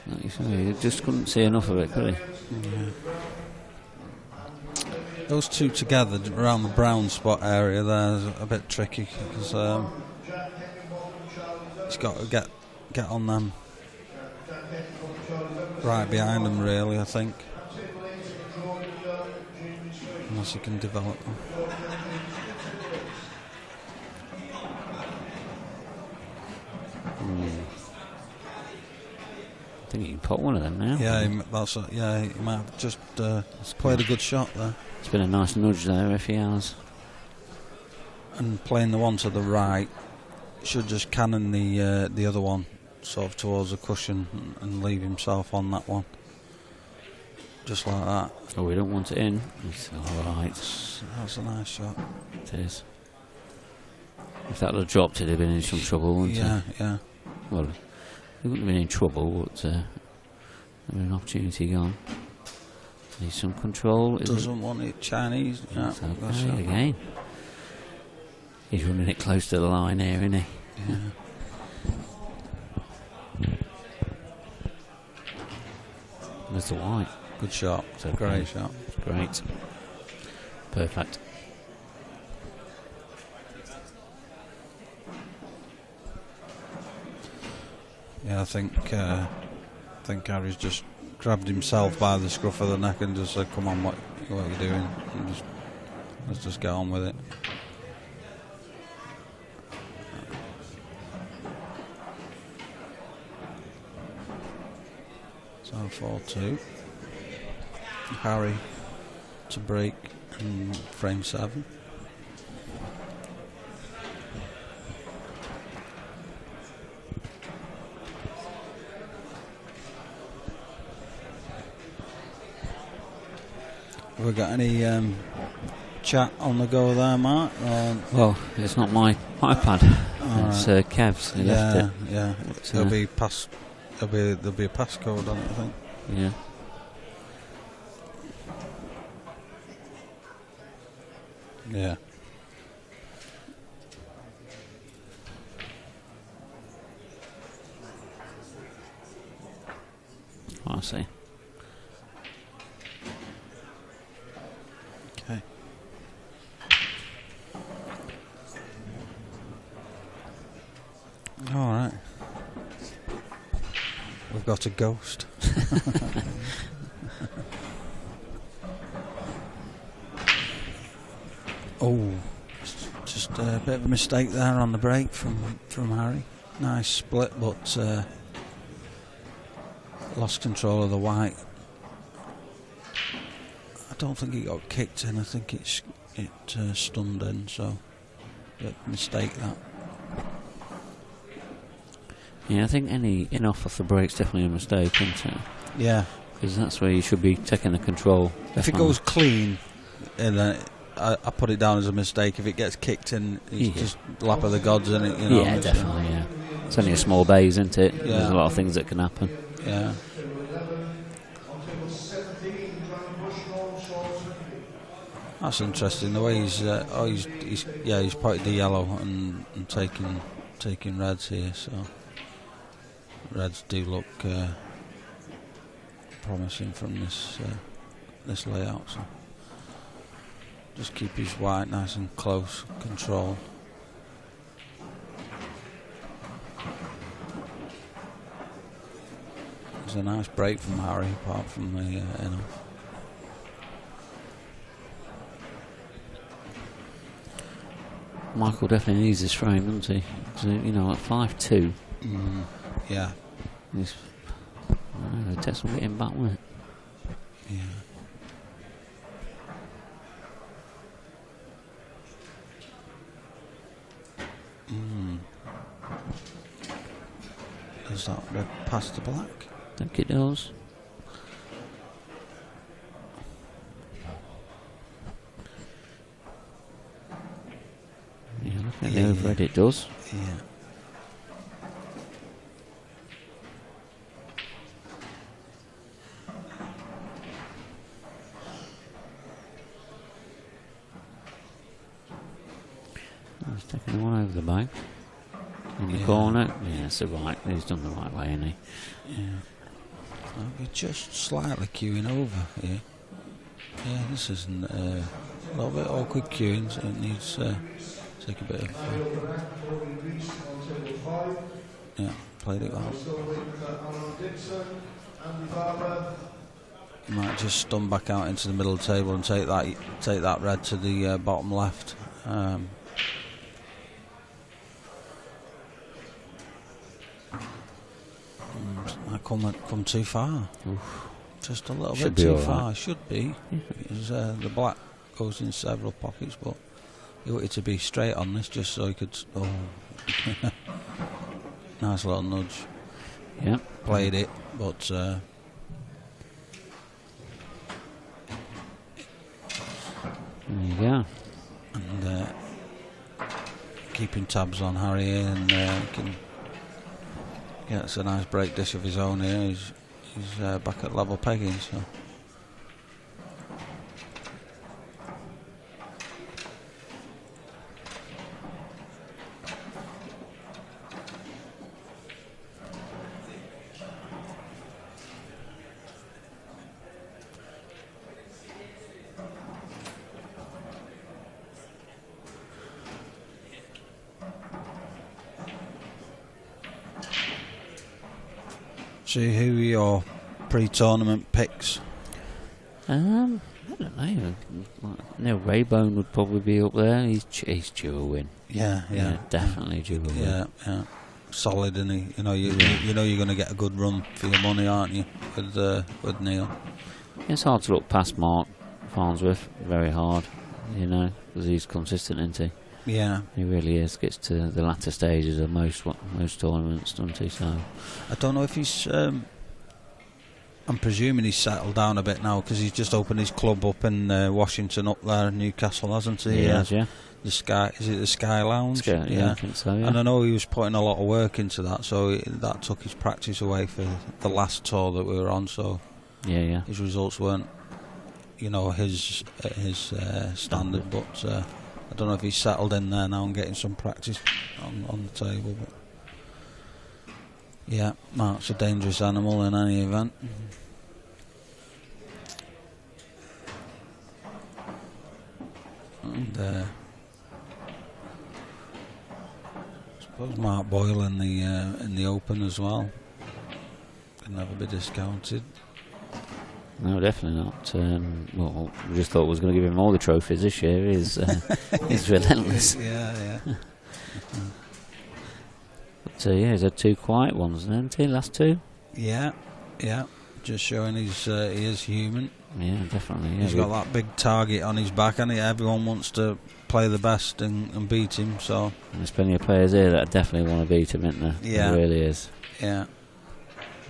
Like you say, you just couldn't see enough of it, could he? Yeah. Those two together around the brown spot area there is a bit tricky because he's got to get on them right behind them, really, I think, unless he can develop them. I think he can put one of them now. Yeah, he might have just played a good shot there. It's been a nice nudge there if he has. And playing the one to the right, should just cannon the other one sort of towards the cushion and leave himself on that one. Just like that. Oh, we don't want it in. It's alright. That's a nice shot. It is. If that had dropped, it'd have been in some trouble, wouldn't it? Yeah. Well, he wouldn't have been in trouble, but there was an opportunity gone. Needs some control. Doesn't want it Chinese. Yeah, that's okay again. He's running it close to the line here, isn't he? Yeah. There's the white. Good shot. It's a great shot. Great. Perfect. Yeah, I think Harry's just grabbed himself by the scruff of the neck and just said, "Come on, what are you doing? And let's just get on with it." 4-2. Harry to break in frame 7. Have we got any chat on the go there, Mark? Well, it's not my iPad. It's Kev's. He left it. Yeah. There'll be a passcode on it, I think. Yeah. Yeah. I see. Okay. All right. We've got a ghost. Oh, just a bit of a mistake there on the break from Harry. Nice split, but lost control of the white. I don't think it got kicked in. I think it stunned in. So, bit of mistake that. Yeah, I think any in-off the break's definitely a mistake, isn't it? Yeah, because that's where you should be taking the control. Definitely. If it goes clean, and I put it down as a mistake. If it gets kicked in, it's just lap of the gods, isn't it? You know, yeah, definitely. Yeah, it's only a small bay, isn't it? Yeah. There's a lot of things that can happen. Yeah. That's interesting. The way he's potted the yellow and taking reds here. So reds do look promising from this layout. So just keep his white nice and close control. It's a nice break from Harry, apart from the in-off. Michael definitely needs this frame, doesn't he? So, you know, at 5-2. Yeah. The test will get him back, won't it? Yeah. Does that red pass the black? I think it does. Yeah, looking at the overhead, it does. Yeah. He's taking the one over the bank. In the corner. Yeah, it's the right. He's done the right way, hasn't he? Yeah. I'll be just slightly queuing over here. Yeah, this isn't a little bit awkward queuing, so it needs take a bit of. Yeah, played it well. You might just stun back out into the middle of the table and take that red to the bottom left. I come too far. Oof. Just a little bit too far. Should be. Because, the black goes in several pockets, but he wanted to be straight on this just so he could. Oh, nice little nudge. Yeah, played it, but there you go. And keeping tabs on Harry here, and can. Gets a nice break dish of his own here. He's back at level pegging, so. See who your pre-tournament picks. I don't know. Neil Raybone would probably be up there. He's due a win. Yeah, definitely due a win. Yeah. solid, and you know you're going to get a good run for your money, aren't you? With Neil. It's hard to look past Mark Farnsworth. Very hard, you know, because he's consistent, isn't he? Yeah, he really is. Gets to the latter stages of most tournaments, doesn't he? So I don't know if he's. I'm presuming he's settled down a bit now because he's just opened his club up in Washington, up there in Newcastle, hasn't he? He has, yeah. The Sky, is it the Sky Lounge? Yeah, I think so. Yeah. And I know he was putting a lot of work into that, so that took his practice away for the last tour that we were on. So yeah, his results weren't, you know, his standard. But I don't know if he's settled in there now and getting some practice on the table. But yeah, Mark's a dangerous animal in any event. And I suppose Mark Boyle in the Open as well can never be discounted. No, definitely not. Well, we just thought we was going to give him all the trophies this year. He's relentless. Yeah. But yeah, he's had 2 quiet ones, hasn't he? Last 2. Yeah. Just showing he is human. Yeah, definitely. Yeah, he's got that big target on his back, and everyone wants to play the best and beat him. So there's plenty of players here that definitely want to beat him, isn't there? Yeah, there really is. Yeah,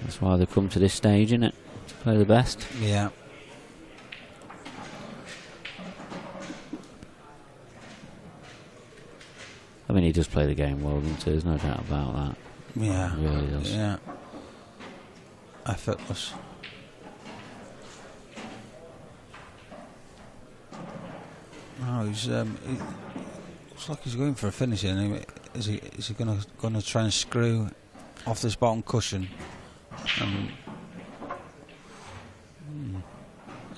that's why they come to this stage, isn't it? To play the best. Yeah. I mean, he does play the game well, doesn't he? There's no doubt about that. Yeah, he really does. Yeah, effortless. Oh, he looks like he's going for a finish. Is he going to try and screw off this bottom cushion?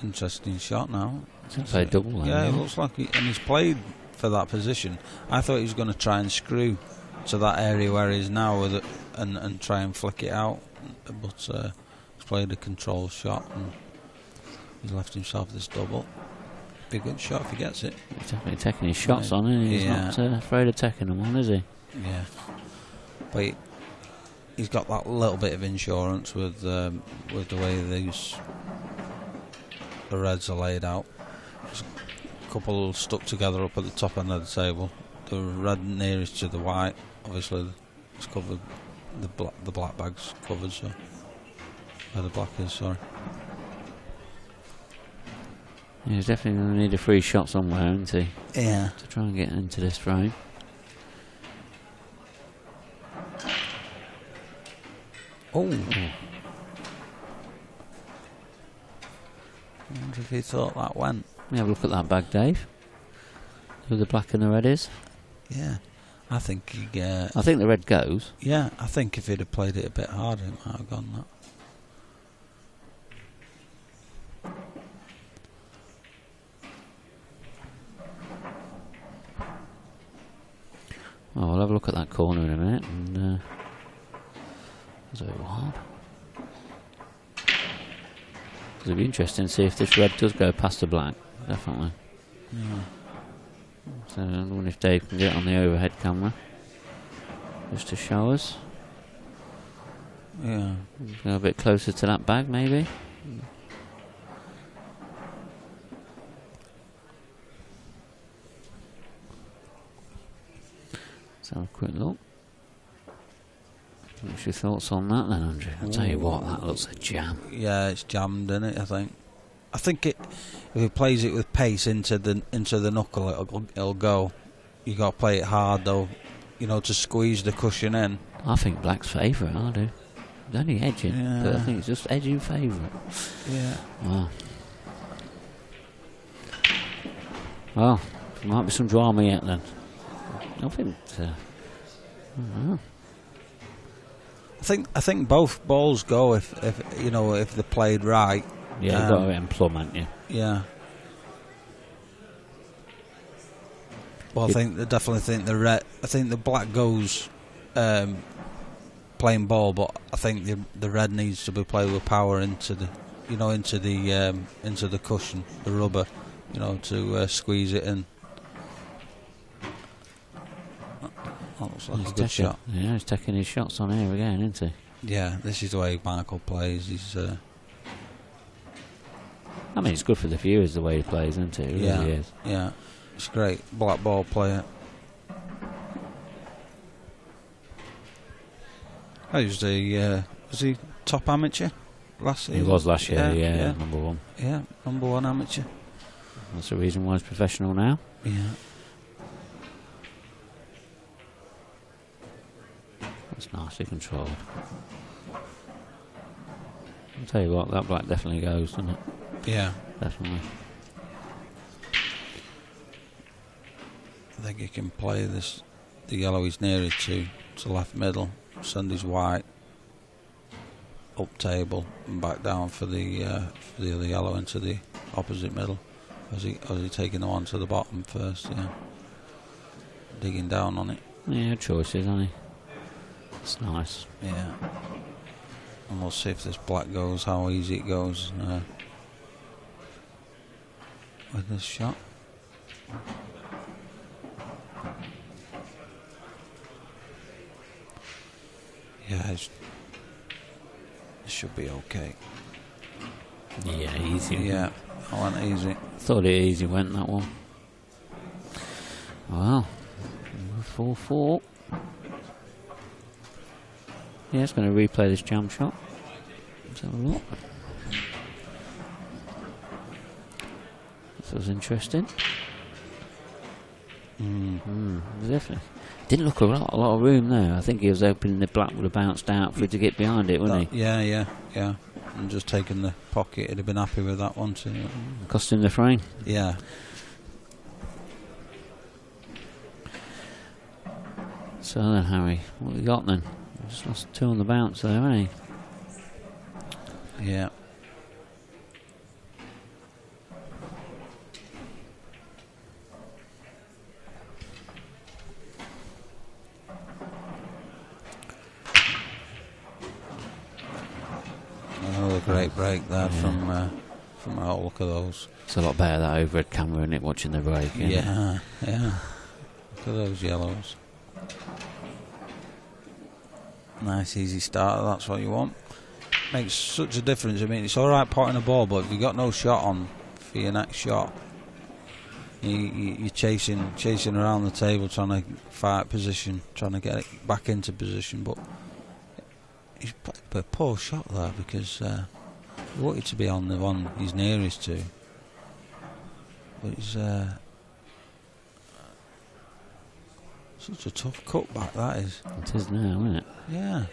Interesting shot now. He's played double then. Yeah, it looks like he's played for that position. I thought he was going to try and screw to that area where he is now with it and try and flick it out, but he's played a control shot and he's left himself this double. Be a good shot if he gets it. He's definitely taking his shots on, and he's not afraid of taking them on, is he? Yeah, but he's got that little bit of insurance with the way the reds are laid out. There's a couple stuck together up at the top end of the table. The red nearest to the white, obviously, it's covered. The black bag's covered, so where the black is, sorry. Yeah, he's definitely going to need a free shot somewhere, isn't he? Yeah. To try and get into this frame. Oh. I wonder if he thought that went. Let me have a look at that bag, Dave. Who the black and the red is? Yeah. I think he. I think the red goes. Yeah, I think if he'd have played it a bit harder, it might have gone that. Oh, I'll have a look at that corner in a minute. And it's a bit wild. It'll be interesting to see if this red does go past the black. Definitely. Yeah. So I wonder if Dave can get on the overhead camera just to show us. Yeah. Go a bit closer to that bag, maybe. Let's have a quick look. What's your thoughts on that then, Andrew? I'll tell you what, that looks a jam. Yeah, it's jammed, isn't it? I think if he plays it with pace into the knuckle, it'll go. You got to play it hard though, you know, to squeeze the cushion in. I think black's favourite. I do. It's only edging, but I think it's just edging favourite. Yeah. Wow. Well, there might be some drama yet then. I think. I don't know. I think both balls go if you know, if they're played right. Yeah, you've got to hit them plumb, haven't you? Yeah. Well, I definitely think the red. I think the black goes playing ball, but I think the red needs to be played with power into the cushion, the rubber, you know, to squeeze it in. That looks like a good shot. Yeah, he's taking his shots on here again, isn't he? Yeah, this is the way Michael plays. He's. I mean, it's good for the viewers the way he plays, isn't it? It really is. Yeah, it's great. Blackball player. Was he top amateur last season? He was last year, yeah, number one. Yeah, number one amateur. That's the reason why he's professional now. Yeah. That's nicely controlled. I'll tell you what, that black definitely goes, doesn't it? Yeah. Definitely. I think he can play this. The yellow he's nearer to left middle. Send his white up table and back down for the other yellow into the opposite middle. As he taking the one to the bottom first, yeah. Digging down on it. Yeah, choices, hasn't he? It's nice. Yeah. And we'll see if this black goes, how easy it goes with this shot. Yeah, it should be okay. Yeah, easy. Yeah, I went easy. Thought it easy went, that one. Wow. 4-4. Yeah, it's going to replay this jump shot. Let's have a look. This was interesting. Definitely. Didn't look a lot of room there. I think he was hoping the black would have bounced out for it to get behind it, wouldn't he? Yeah. And just taking the pocket, he'd have been happy with that one too. Cost him the frame. Yeah. So then, Harry, what have we got then? Just lost 2 on the bounce there, hasn't he? Yeah. Another great break there from a look at those. It's a lot better that overhead camera, isn't it, watching the break? Yeah. Look at those yellows. Nice easy starter, that's what you want. Makes such a difference. I mean, it's alright potting a ball, but if you've got no shot on for your next shot, you're chasing around the table, trying to fight position, trying to get it back into position. But he's played a poor shot there because he wanted to be on the one he's nearest to. But he's such a tough cutback, that is. It is now, isn't it? Yeah.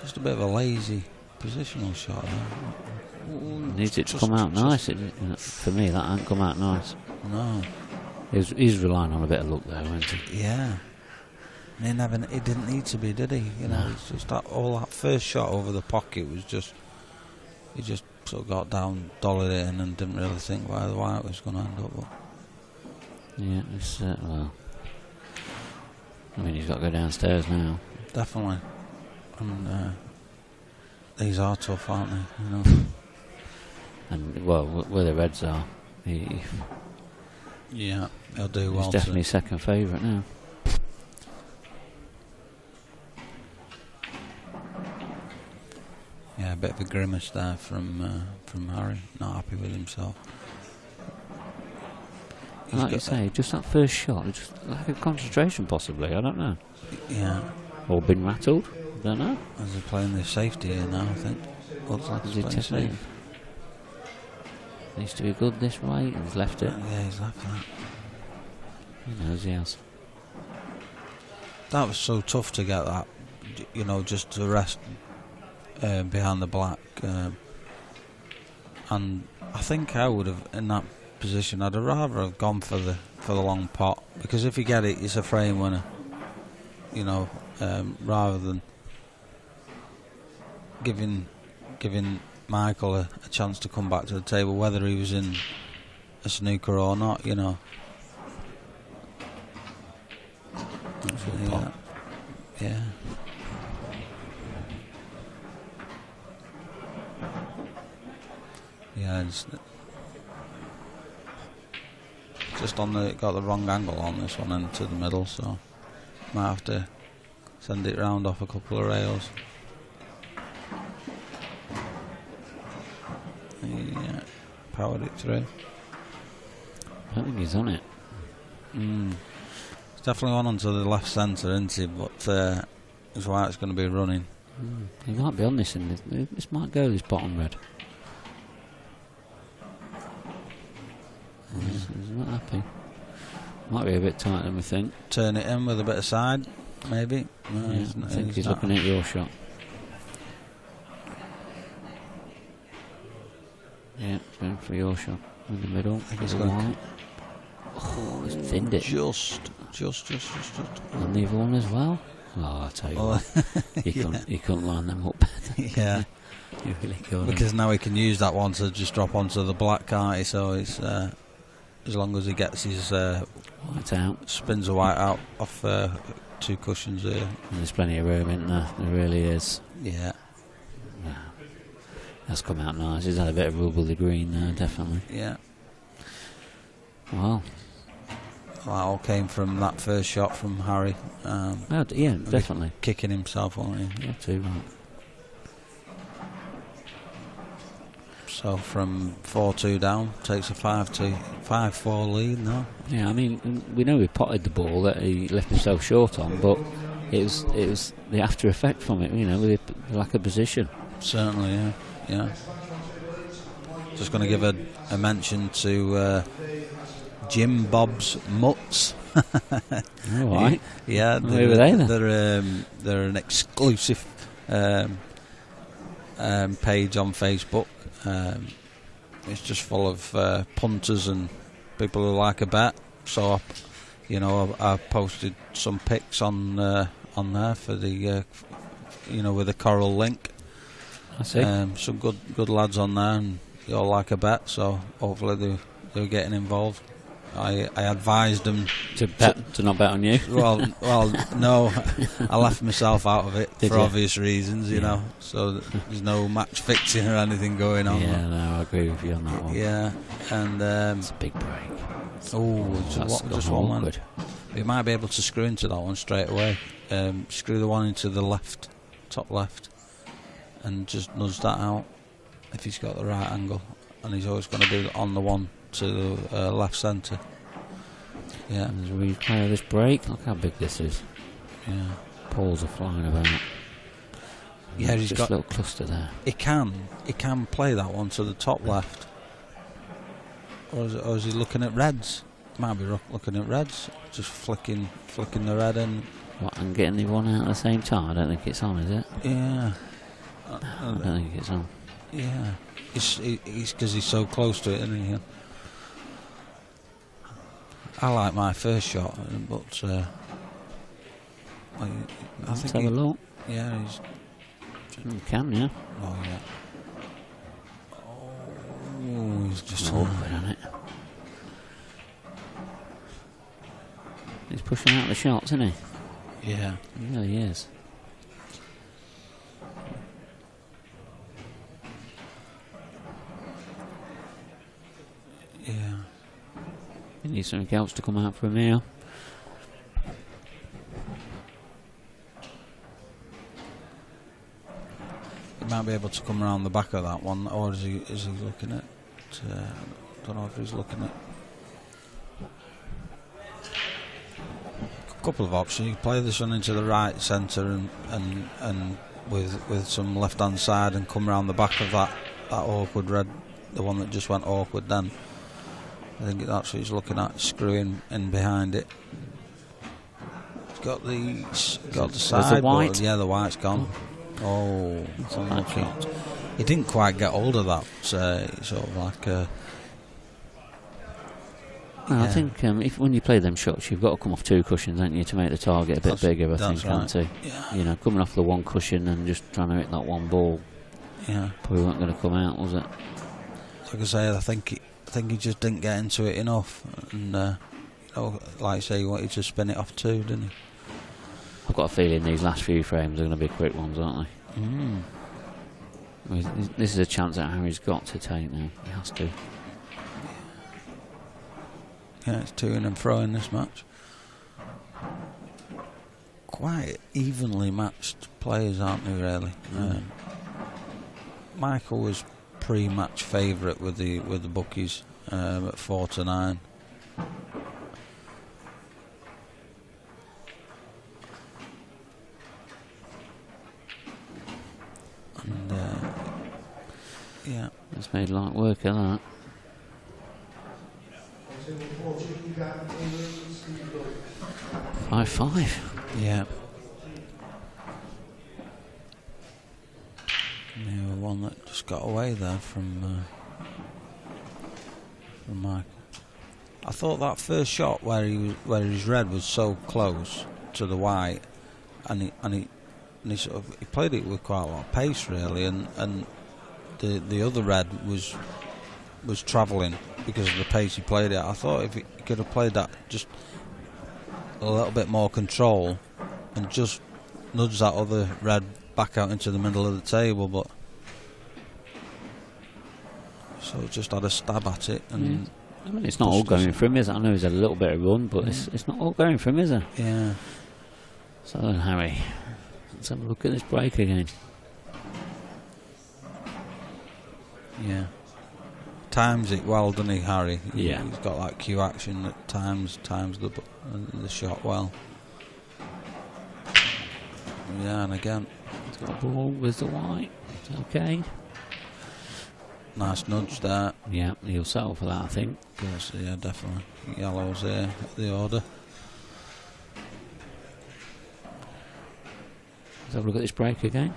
Just a bit of a lazy positional shot there. Needs it to come out nice. For me, that hasn't come out nice. No. He's relying on a bit of luck there, wasn't he? Yeah. And he didn't need to be, did he? You know, it's just that first shot over the pocket was just... He just sort of got down, dollared it in and didn't really think where the white was going to end up. But. Yeah, it's... well... I mean, he's got to go downstairs now. Definitely. And these are tough, aren't they? You know? And, well, where the reds are, yeah, he'll do well. He's definitely second favourite now. Yeah, a bit of a grimace there from Harry. Not happy with himself. Like you say, just that first shot, just lack of concentration possibly, I don't know. Yeah. Or been rattled, don't know. As they're playing the safety here now, I think. Looks like he's playing safe. Needs to be good this way, he's left it. Yeah, he's left that. He knows he has. That was so tough to get that, you know, just to rest behind the black. And I think I would have, in that position, I'd rather have gone for the long pot, because if you get it, it's a frame winner. You know, rather than giving Michael a chance to come back to the table, whether he was in a snooker or not. You know. Yeah. Yeah, it's just on got the wrong angle on this one into the middle, so Might have to send it round off a couple of rails. Yeah, powered it through. I don't think he's on it. It's definitely on onto the left centre, isn't he? But that's why it's going to be running. He might be on this, and this might go this bottom red. He's not happy. Might be a bit tighter than we think. Turn it in with a bit of side, maybe. No, Yeah, I think he's looking at your shot. Yeah, going for your shot in the middle. I think he's going. Oh, he's thinned it. Just. And the other one as well. Oh, I tell you what, you couldn't line them up better. Yeah, you really couldn't. Because now he can use that one to just drop onto the black, can't he? So it's as long as he gets his white out, spins the white out off 2 cushions here. And there's plenty of room in there. There really is. Yeah. Wow. That's come out nice. He's had a bit of rubbly green there, definitely. Yeah. Wow. That all came from that first shot from Harry. Yeah, definitely. Kicking himself, wasn't he? Yeah, too right. So from 4-2 down, takes a 5-4 lead now. Yeah, I mean, we know he potted the ball that he left himself short on, but it was the after effect from it, you know, with the lack of position. Certainly, yeah. Just going to give a mention to Jim Bob's Mutts. All right. Yeah, where were they then? They're an exclusive page on Facebook. It's just full of punters and people who like a bet. So, I posted some pics on there for the, with the coral link. I see. Some good lads on there, and they all like a bet. So hopefully they're getting involved. I advised them to not bet on you. Well, no, I left myself out of it for obvious reasons, you know. So there's no match fixing or anything going on. Yeah, no, I agree with you on that one. Yeah, and it's a big break. Just one man. You might be able to screw into that one straight away. Screw the one into the left, top left, and just nudge that out if he's got the right angle. And he's always going to be on the one to the left centre. Yeah. And there's a replay of this break. Look how big this is. Yeah. Balls are flying about. Yeah, he's got a little cluster there. He can play that one to the top left. Or is he looking at reds? He might be looking at reds. Just flicking the red in. What, and getting the one out at the same time? I don't think it's on, is it? Yeah. I don't think it's on. Yeah. He's because he's so close to it, isn't he? I like my first shot, but I Let's think have a look. Yeah, You can, yeah. Oh yeah. Oh, he's just awkward, isn't it? He's pushing out the shots, isn't he? Yeah. He really is. Yeah. You need something else to come out for him here. He might be able to come around the back of that one, or is he looking at? Don't know if he's looking at. A couple of options. You can play this one into the right centre and with some left hand side and come around the back of that awkward red, the one that just went awkward then. I think that's what he's looking at, screwing in behind it. He's got the side. The white? Yeah, the white's gone. Oh, that's a bad shot. He didn't quite get hold of that. Sort of like. I think when you play them shots, you've got to come off 2 cushions, haven't you, to make the target a bit bigger. I think, right. can't you? Yeah. You know, coming off the one cushion and just trying to hit that one ball. Yeah. Probably weren't going to come out, was it? Like I say, I think he just didn't get into it enough, and like I say, he wanted to spin it off 2, didn't he? I've got a feeling these last few frames are going to be quick ones, aren't they? This is a chance that Harry's got to take now. He has to. Yeah, it's to and fro in this match. quite evenly matched players, aren't they? Really. Michael was pre-match favourite with the bookies at 4-9. And yeah, it's made light work of that. 5-5. Yeah. Yeah, one that just got away there from Michael. I thought that first shot where his red was so close to the white, and he sort of he played it with quite a lot of pace really, and the other red was travelling because of the pace he played it. I thought if he could have played that just a little bit more control and just nudge that other red back out into the middle of the table, but so just had a stab at it. And I mean, it's not all going for him, is it? I know he's had a little bit of run, but it's not all going for him, is it? Yeah. So then, Harry, let's have a look at this break again. Yeah. Times it well, doesn't he, Harry? Yeah. He's got that cue action that times the shot well. Yeah, and again. He's got a ball with the white. It's okay. Nice nudge there. Yeah, he'll settle for that, I think. Yes, yeah, definitely. Yellow's there at the order. Let's have a look at this break again.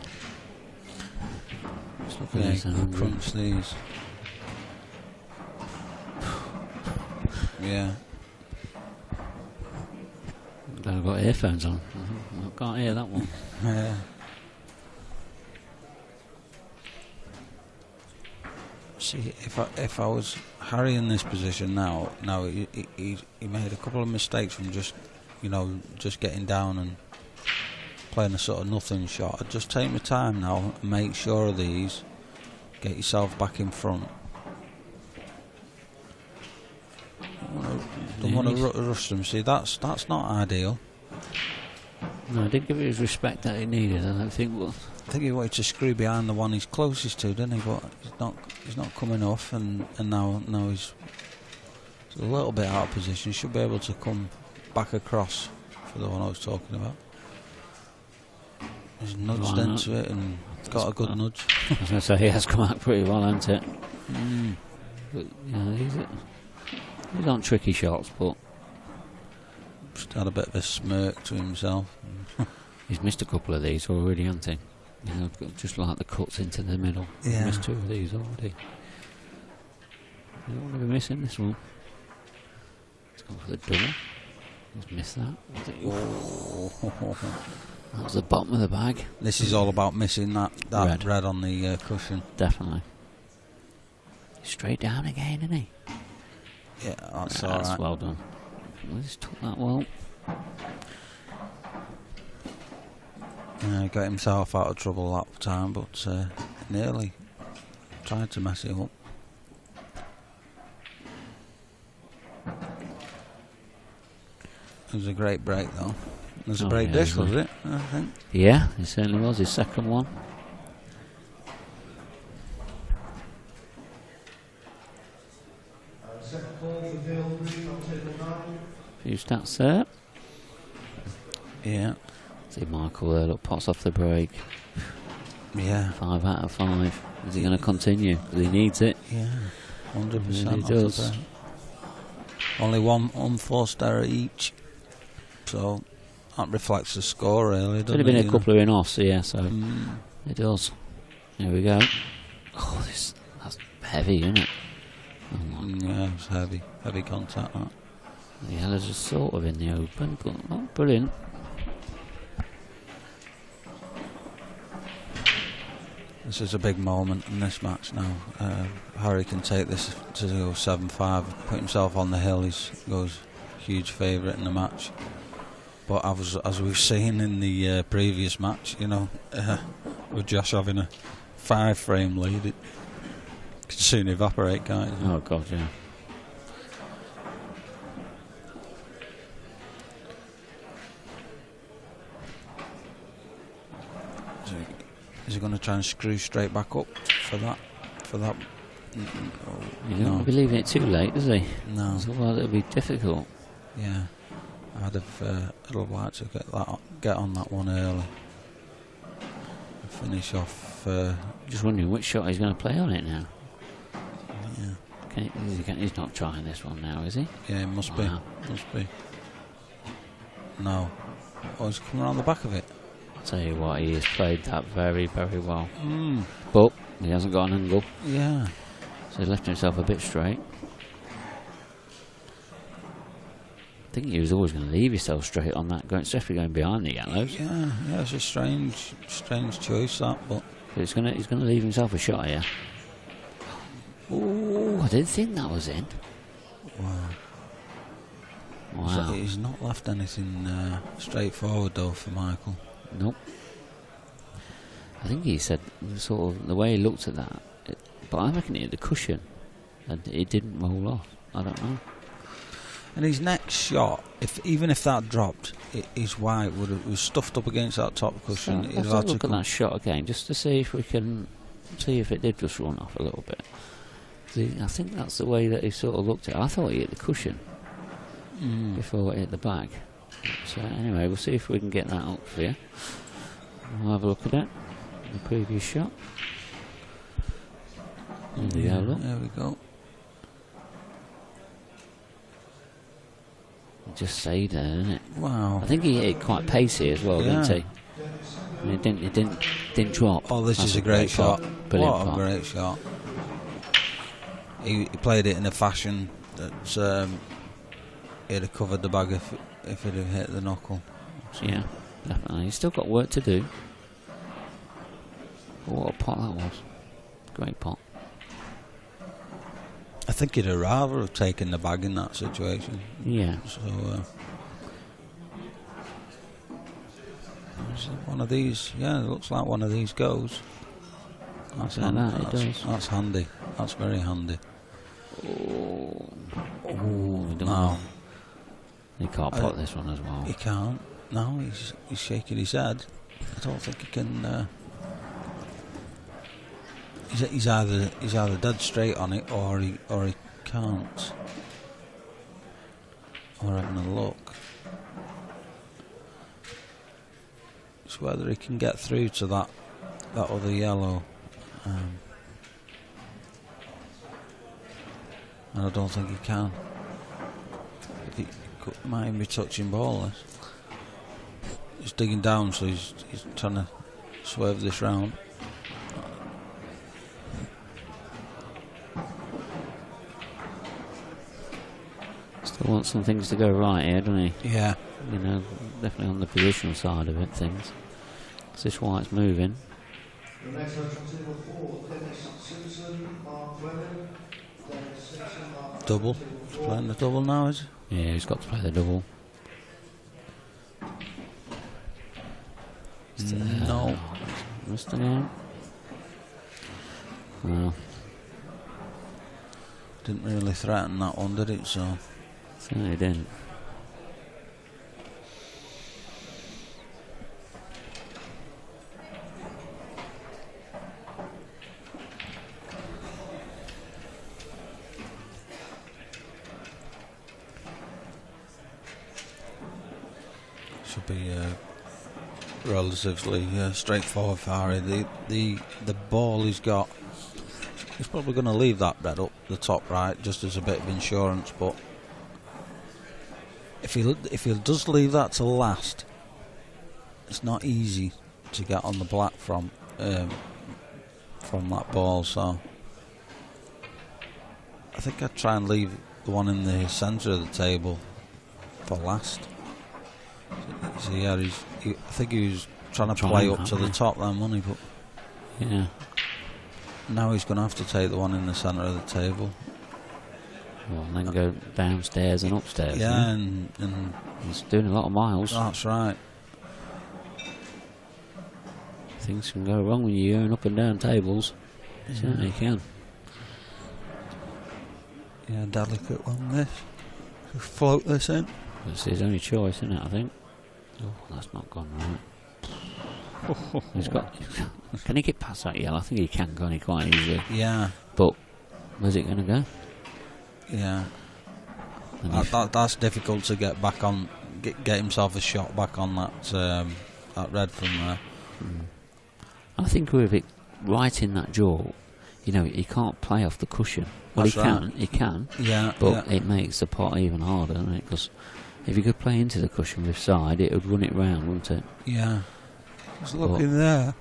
Just look at this. Crunch these. Yeah. Glad I've got earphones on. I can't hear that one. Yeah. See, if I was Harry in this position now he made a couple of mistakes from just getting down and playing a sort of nothing shot. I'd just take my time now and make sure of these, get yourself back in front. Don't want to rush them. See, that's not ideal. No, I didn't give it his respect that he needed. I don't think. I think he wanted to screw behind the one he's closest to, didn't he? But he's not coming off, and now he's a little bit out of position. He should be able to come back across for the one I was talking about. He's nudged into it and got a good nudge. I was going to say, he has come out pretty well, hasn't it? But, these aren't tricky shots, but just had a bit of a smirk to himself. He's missed a couple of these already, hasn't he? Just like the cuts into the middle. Yeah. He's missed 2 of these already. You don't want to be missing this one. He's gone for the double. He's missed that. That was the bottom of the bag. This is all about missing that red on the cushion. Definitely. Straight down again, isn't he? Yeah, that's all right. That's well done. We just took that well. Got himself out of trouble that time, but nearly tried to mess it up. It was a great break, though. It was a break dish, was it? I think. Yeah, it certainly was. His second one. Few stats there. Yeah. See Michael there, look, pots off the break. Yeah. 5 out of 5. Is he going to continue? Because he needs it. Yeah. 100%. He does. Only one unforced error each. So that reflects the score, really. It's only been a couple of in-offs, yeah, so it does. Here we go. Oh, that's heavy, isn't it? Oh, yeah, it's heavy. Heavy contact, that. The yellows are sort of in the open, but not brilliant. This is a big moment in this match now. Harry can take this to 7-5, put himself on the hill. He goes huge favourite in the match. But as we've seen in the previous match, with Josh having a 5-frame lead, it can soon evaporate, can't it? Oh God, yeah. he going to try and screw straight back up for that? You don't want to be leaving it too late, does he? No. Otherwise it'll be difficult. Yeah. I'd have liked to get on that one early. Finish off. Just wondering which shot he's going to play on it now. Yeah. He's not trying this one now, is he? Yeah, it must be. Must be. No. Oh, he's coming around the back of it. I'll tell you what, he has played that very, very well. Mm. But he hasn't got an angle. Yeah. So he left himself a bit straight. I think he was always going to leave himself straight on that, especially going behind the yellows. Yeah, it's a strange choice that, but he's going to leave himself a shot here. Oh, I didn't think that was in. Wow. He's not left anything straightforward though for Michael. Nope. I think he said sort of the way he looked at that, but I reckon it hit the cushion and it didn't roll off. I don't know. And his next shot, even if that dropped, his white was stuffed up against that top cushion. So let's have a look at that shot again, just to see if we can see if it did just run off a little bit. I think that's the way that he sort of looked at it. I thought he hit the cushion before it hit the bag. So anyway, we'll see if we can get that up for you. We'll have a look at it. The previous shot. There we go, look. There we go. Just stayed there, didn't it? Wow. I think he hit it quite pacey as well, didn't he? And it didn't drop. Oh, this is a great shot. Brilliant what a great shot. He played it in a fashion that he'd have covered the bag if it had hit the knuckle. So yeah, definitely. He's still got work to do. But what a pot that was. Great pot. I think he'd have rather have taken the bag in that situation. Yeah. So, one of these, yeah, it looks like one of these goes. That's That's handy. That's very handy. Oh, no. He can't pot this one as well. He can't. No, he's shaking his head. I don't think he can. He's either dead straight on it or he can't. Or having a look. It's whether he can get through to that other yellow. And I don't think he can. He might even be touching ball. He's digging down, so he's trying to swerve this round. Still wants some things to go right here, doesn't he? Yeah. You know, definitely on the positional side of it, things. Is this why it's moving? Double. He's playing the double now, is he? Yeah, he's got to play the double. No. Missed again. Well. Didn't really threaten that one, did it? So. Certainly didn't. Should be relatively straightforward for Harry. The ball he's got, he's probably going to leave that red up the top right just as a bit of insurance, but if he does leave that to last, it's not easy to get on the black from that ball. So I think I'd try and leave the one in the centre of the table for last. So yeah, I think he was trying to play up to the top then, wasn't he? But yeah. Now he's going to have to take the one in the centre of the table. Well, and then go downstairs and upstairs. Yeah, and he's doing a lot of miles. That's right. Things can go wrong when you're going up and down tables. Yeah. Certainly can. Yeah, delicate one this. Float this in. It's his only choice, isn't it, I think? Oh, that's not gone right. He's got. Can he get past that yellow? I think he can, can't he, quite easily? Yeah. But where's it going to go? Yeah. That's difficult to get back on. Get himself a shot back on that red from there. I think with it right in that jaw, you know, he can't play off the cushion. Well, That's he can. Yeah. But it makes the pot even harder, doesn't it? Because if he could play into the cushion with side, it would run it round, wouldn't it? Yeah. Just looking there.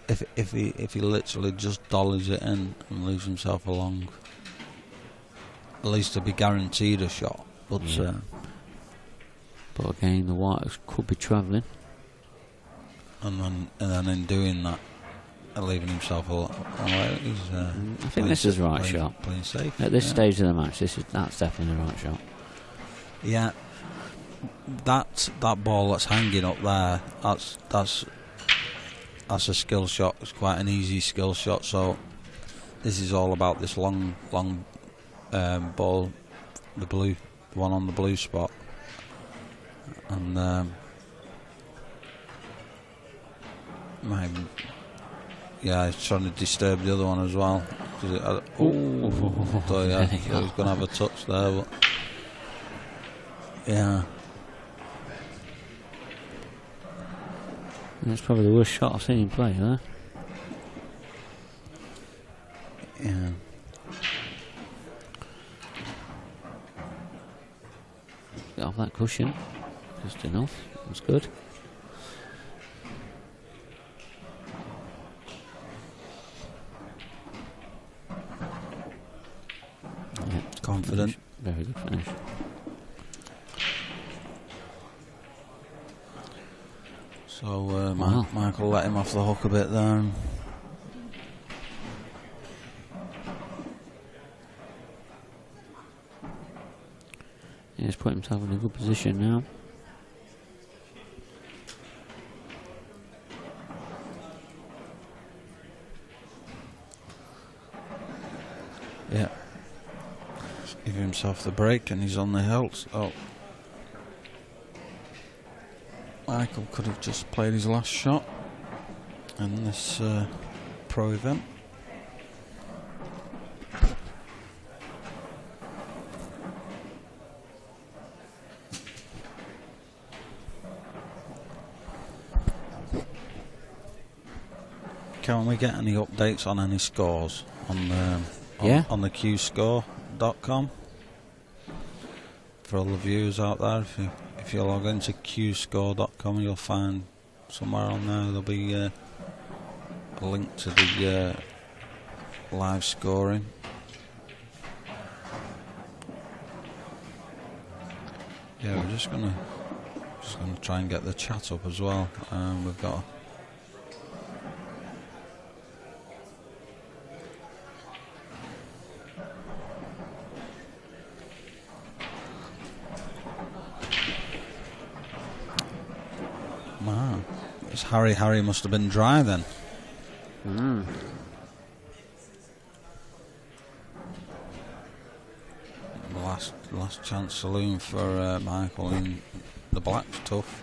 If he literally just dollars it in and leaves himself along, at least to be guaranteed a shot. But but again, the white could be travelling. And then in doing that, and leaving himself alone, I think this is the right shot. Playing safe. At this stage of the match, that's definitely the right shot. Yeah. That ball that's hanging up there, that's a skill shot. It's quite an easy skill shot. So this is all about this long ball, the one on the blue spot, and he's trying to disturb the other one as well. So yeah, he's going to have a touch there, but yeah. That's probably the worst shot I've seen him play, huh? Yeah. Get off that cushion. Just enough. That's good. Yeah. Confident. Very good finish. So Michael let him off the hook a bit there. Yeah, he's put himself in a good position now. Yeah. Just give himself the break and he's on the hill. So Michael could have just played his last shot in this pro event. Can we get any updates on any scores on the qscore.com for all the viewers out there? If you log into qscore.com, you'll find somewhere on there there'll be a link to the live scoring. Yeah, we're just gonna try and get the chat up as well. We've got. Wow, it's Harry must have been dry then. Last chance saloon for Michael in the black's tough.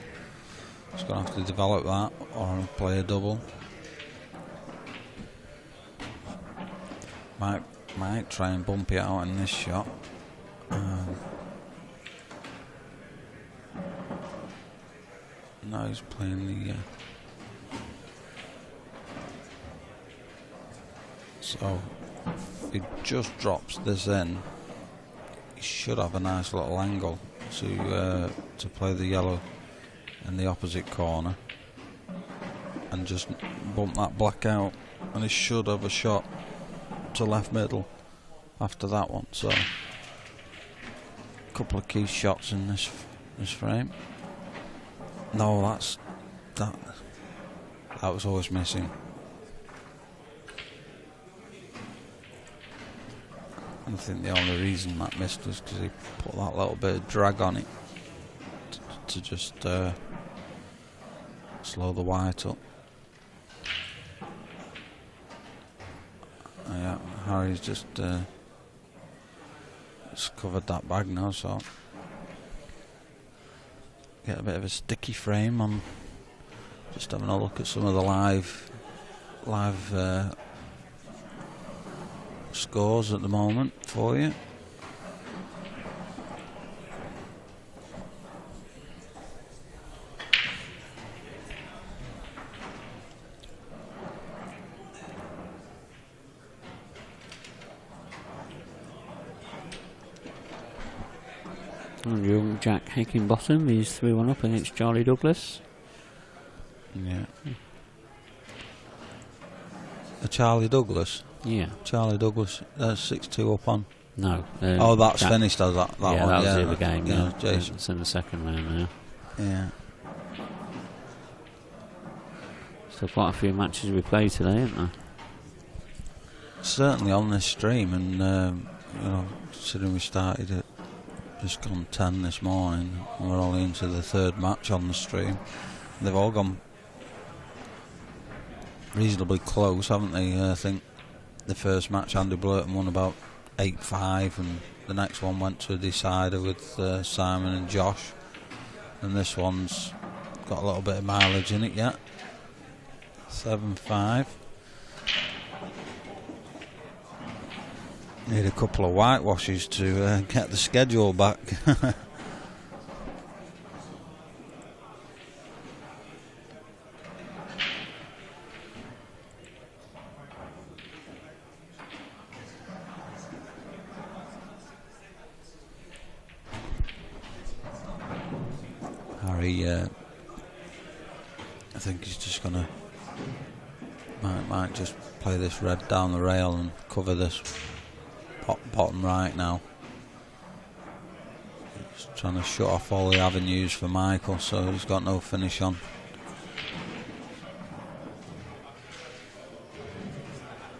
He's going to have to develop that or play a double. Might try and bump it out in this shot. No, he's playing the. So if he just drops this in, he should have a nice little angle to play the yellow in the opposite corner, and just bump that black out, and he should have a shot to left middle after that one. So a couple of key shots in this frame. No, that was always missing. I think the only reason that missed was because he put that little bit of drag on it to just slow the white up. Yeah, Harry's just covered that bag now, so get a bit of a sticky frame on Just having a look at some of the live scores at the moment for you. And young Jack Hickenbottom is 3-1 up against Charlie Douglas. Yeah. Charlie Douglas? Yeah. Charlie Douglas, 6-2 up on. No. Oh, that's Jack finished, that one. That was the other game. Yeah, Jason. It's in the second round now. Yeah. Still quite a few matches we played today, aren't there? Certainly on this stream, and you know, considering we started at just gone 10 this morning, and we're only into the third match on the stream. They've all gone reasonably close, haven't they? I think the first match Andy Blurton won about 8-5, and the next one went to a decider with Simon and Josh, and this one's got a little bit of mileage in it yet. 7-5. Need a couple of whitewashes to get the schedule back. Harry, I think he's just gonna might just play this red down the rail and cover this bottom right now. He's trying to shut off all the avenues for Michael, so he's got no finish on.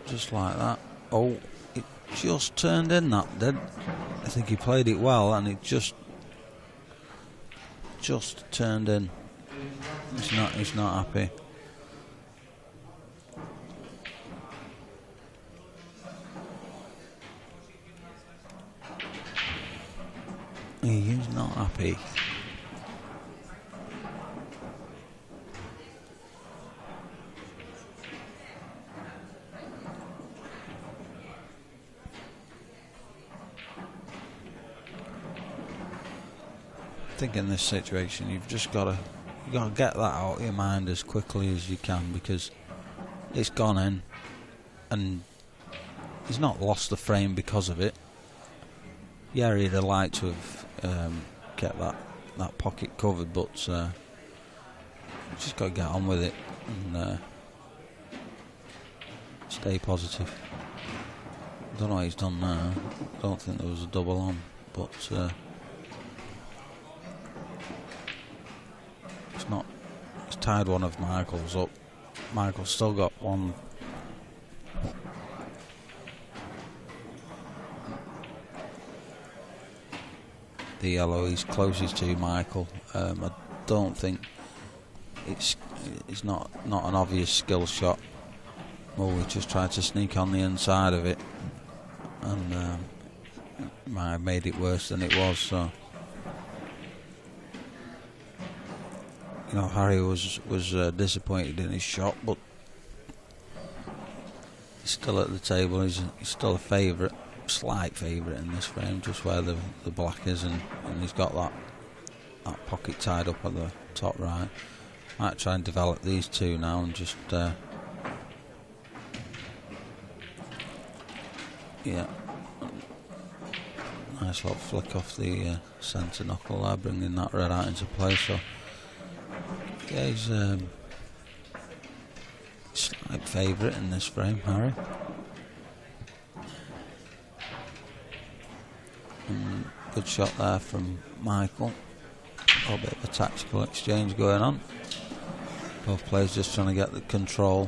Just like that. Oh, it just turned in, that did. I think he played it well, and it just turned in. He's not happy. He's not happy. I think in this situation you've just got to get that out of your mind as quickly as you can, because it's gone in, and he's not lost the frame because of it. Yeah, he'd have liked to have kept that pocket covered, but just got to get on with it and stay positive. I don't know what he's done now. I don't think there was a double on, but it's not. It's tied one of Michael's up. Michael's still got one. The yellow he's closest to Michael. I don't think it's not an obvious skill shot. Well, we just tried to sneak on the inside of it, and might have made it worse than it was. So, you know, Harry was disappointed in his shot, but he's still at the table. He's still a favourite. Slight favourite in this frame, just where the black is, and he's got that pocket tied up at the top right. Might try and develop these two now and just yeah, nice little flick off the centre knuckle there, bringing that red out into play. So yeah, he's slight favourite in this frame, Harry. Good shot there from Michael. A little bit of a tactical exchange going on. Both players just trying to get the control.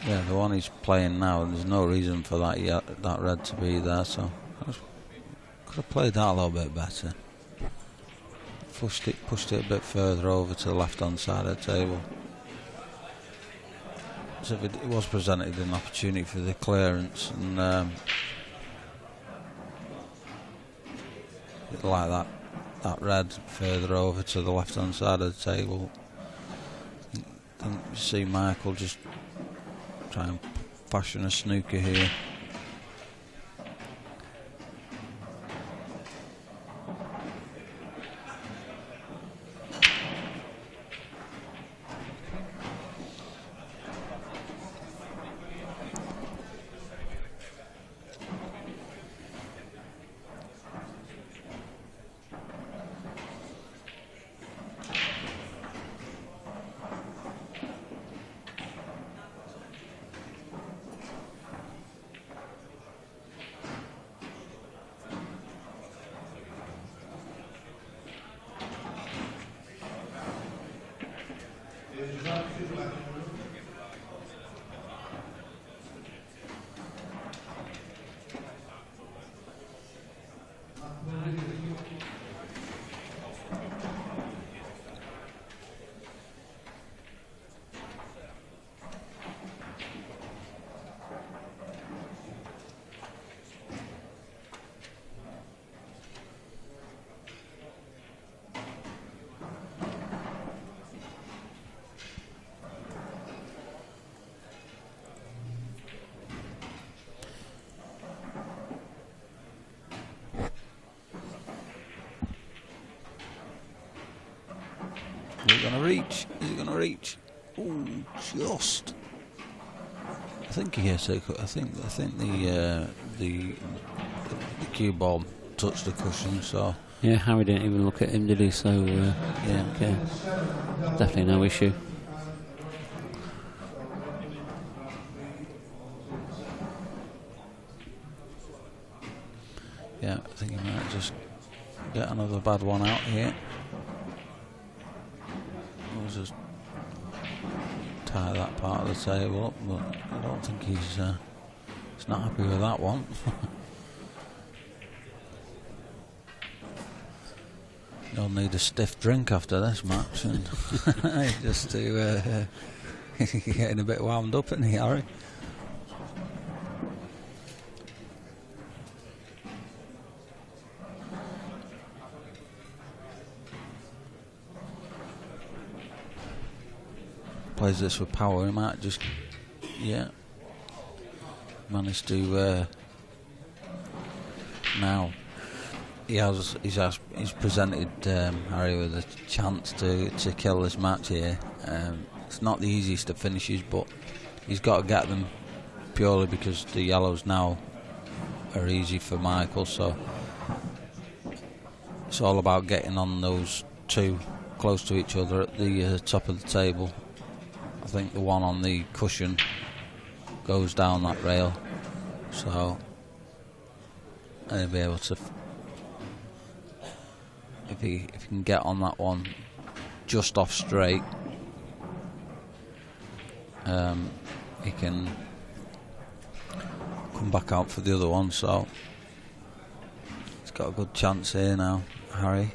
Yeah, the one he's playing now, there's no reason for that red to be there, so could have played that a little bit better. Pushed it a bit further over to the left-hand side of the table. So it was presented an opportunity for the clearance, and like that red further over to the left-hand side of the table. I think you see Michael just try and fashion a snooker here. Is it going to reach? Is it going to reach? Oh, just. I think he hit it. I think the cue ball touched the cushion. So yeah, Harry didn't even look at him, did he? So yeah, okay, definitely no issue. Yeah, I think he might just get another bad one out here. We'll just tie that part of the table up, but I don't think he's not happy with that one. You'll need a stiff drink after this match, and just to getting a bit wound up, isn't he, Harry? Plays this with power. He might just, manage to. Now he's presented Harry with a chance to kill this match here. It's not the easiest of finishes, but he's got to get them purely because the yellows now are easy for Michael. So it's all about getting on those two close to each other at the top of the table. I think the one on the cushion goes down that rail, so he'll be able to, if he can get on that one just off straight, he can come back out for the other one. So he's got a good chance here now, Harry.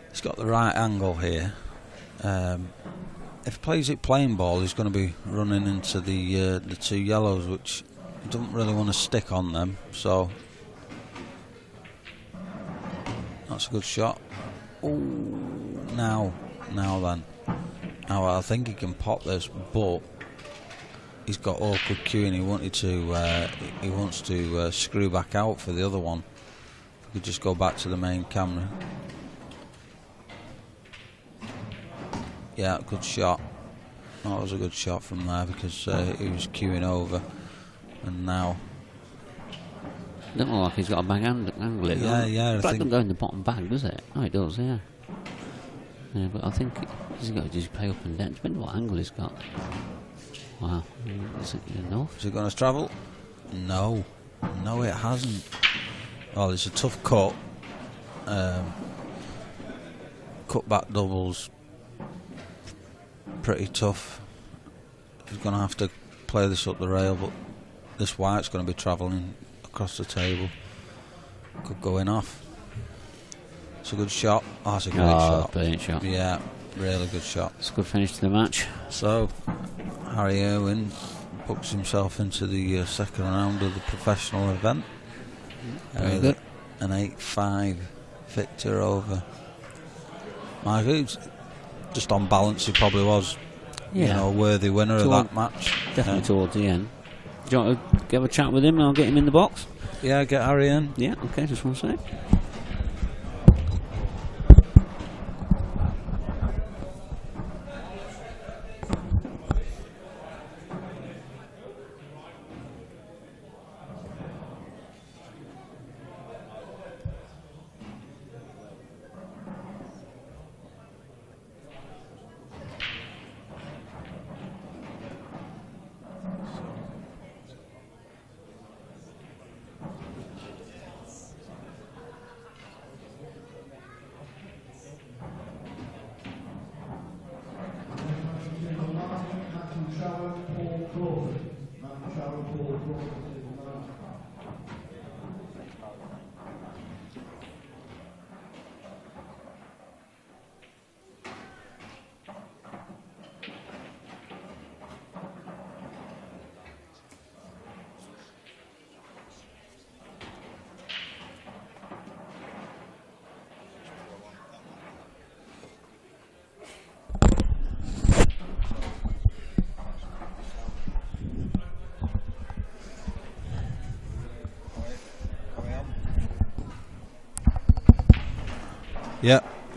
He's got the right angle here. If he plays it plain ball, he's going to be running into the two yellows, which he doesn't really want to stick on them. So that's a good shot. Ooh, now then. Now I think he can pop this, but he's got awkward cueing. He wants to screw back out for the other one. We could just go back to the main camera. Yeah, good shot. That was a good shot from there because he was queuing over, and now. Don't look like he's got a bag angle. It yeah. Black doesn't go in the bottom bag, does it? Oh, it does. Yeah. Yeah, but I think he's got to just play up and down. Depends what angle he's got. Wow, is it enough? Is it going to travel? No, it hasn't. Oh, it's a tough cut. cutback doubles, pretty tough. He's going to have to play this up the rail, but this white's going to be travelling across the table. Could go in off. It's a good shot. Oh, it's a great shot. Brilliant shot. Yeah, really good shot. It's a good finish to the match. So, Harry Irwin books himself into the second round of the professional event. Very good. An 8-5 victor over Michael. Just on balance, he probably was, a worthy winner of that match. Definitely towards the end. Do you want to have a chat with him and I'll get him in the box? Yeah, get Harry in. Yeah, okay, just one sec.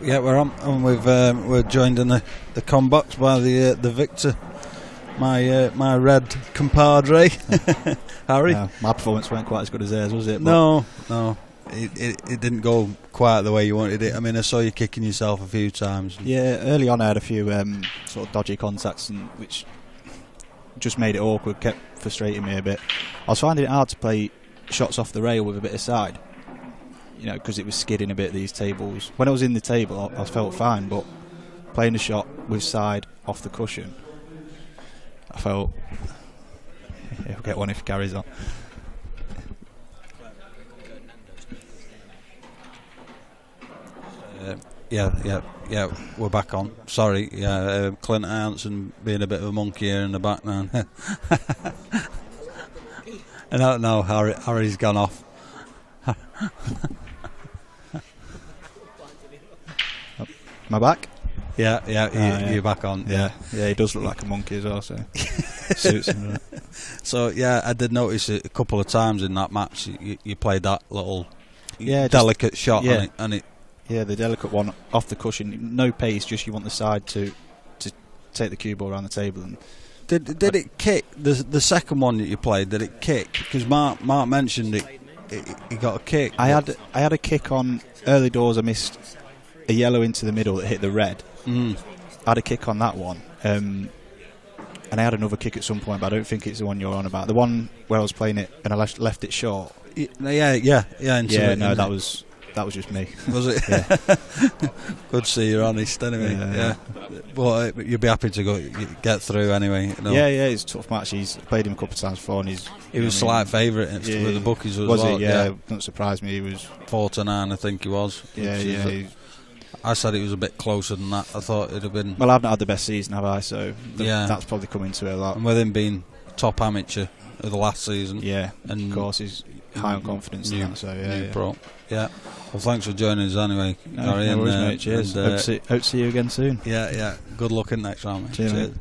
Yeah, we're on, and we're joined in the combat by the victor, my red compadre, Harry. My performance weren't quite as good as theirs, was it? No, it didn't go quite the way you wanted it. I mean, I saw you kicking yourself a few times. Yeah, early on I had a few sort of dodgy contacts, which just made it awkward, kept frustrating me a bit. I was finding it hard to play shots off the rail with a bit of side. Because it was skidding a bit, these tables. When I was in the table, I felt fine, but playing a shot with side off the cushion, I felt he'll get one if he carries on. Yeah, we're back on. Sorry, Clint Hanson being a bit of a monkey here in the background. And no, Harry's gone off. Am I back? Yeah, you're back on. Yeah, he does look like a monkey as well, so suits him, doesn't it? So I did notice it a couple of times in that match. You played that little delicate shot, and it. Yeah, the delicate one off the cushion, no pace, just you want the side to take the cue ball around the table. And did it kick the second one that you played? Did it kick? Because Mark mentioned it. He got a kick. I had a kick on early doors. I missed a yellow into the middle that hit the red. I had a kick on that one, and I had another kick at some point, but I don't think it's the one you're on about. The one where I was playing it and I left it short. That was just me. Was it? Yeah. Good to see you're honest anyway. Yeah. Well, you'd be happy to get through anyway. Yeah, it's a tough match. He's played him a couple of times before, and he was slight favourite with the bookies as well. Was he? Yeah, don't surprise me. He was 4-9, I think he was. Yeah. I said it was a bit closer than that. I thought it'd have been. Well, I've not had the best season, have I? So that's probably come into it a lot. And with him being top amateur of the last season, and of course he's high on confidence. Pro. Yeah. Well, thanks for joining us anyway. No worries, mate. Cheers. Hope to see you again soon. Yeah. Good luck in next round, mate. Cheers. Mate.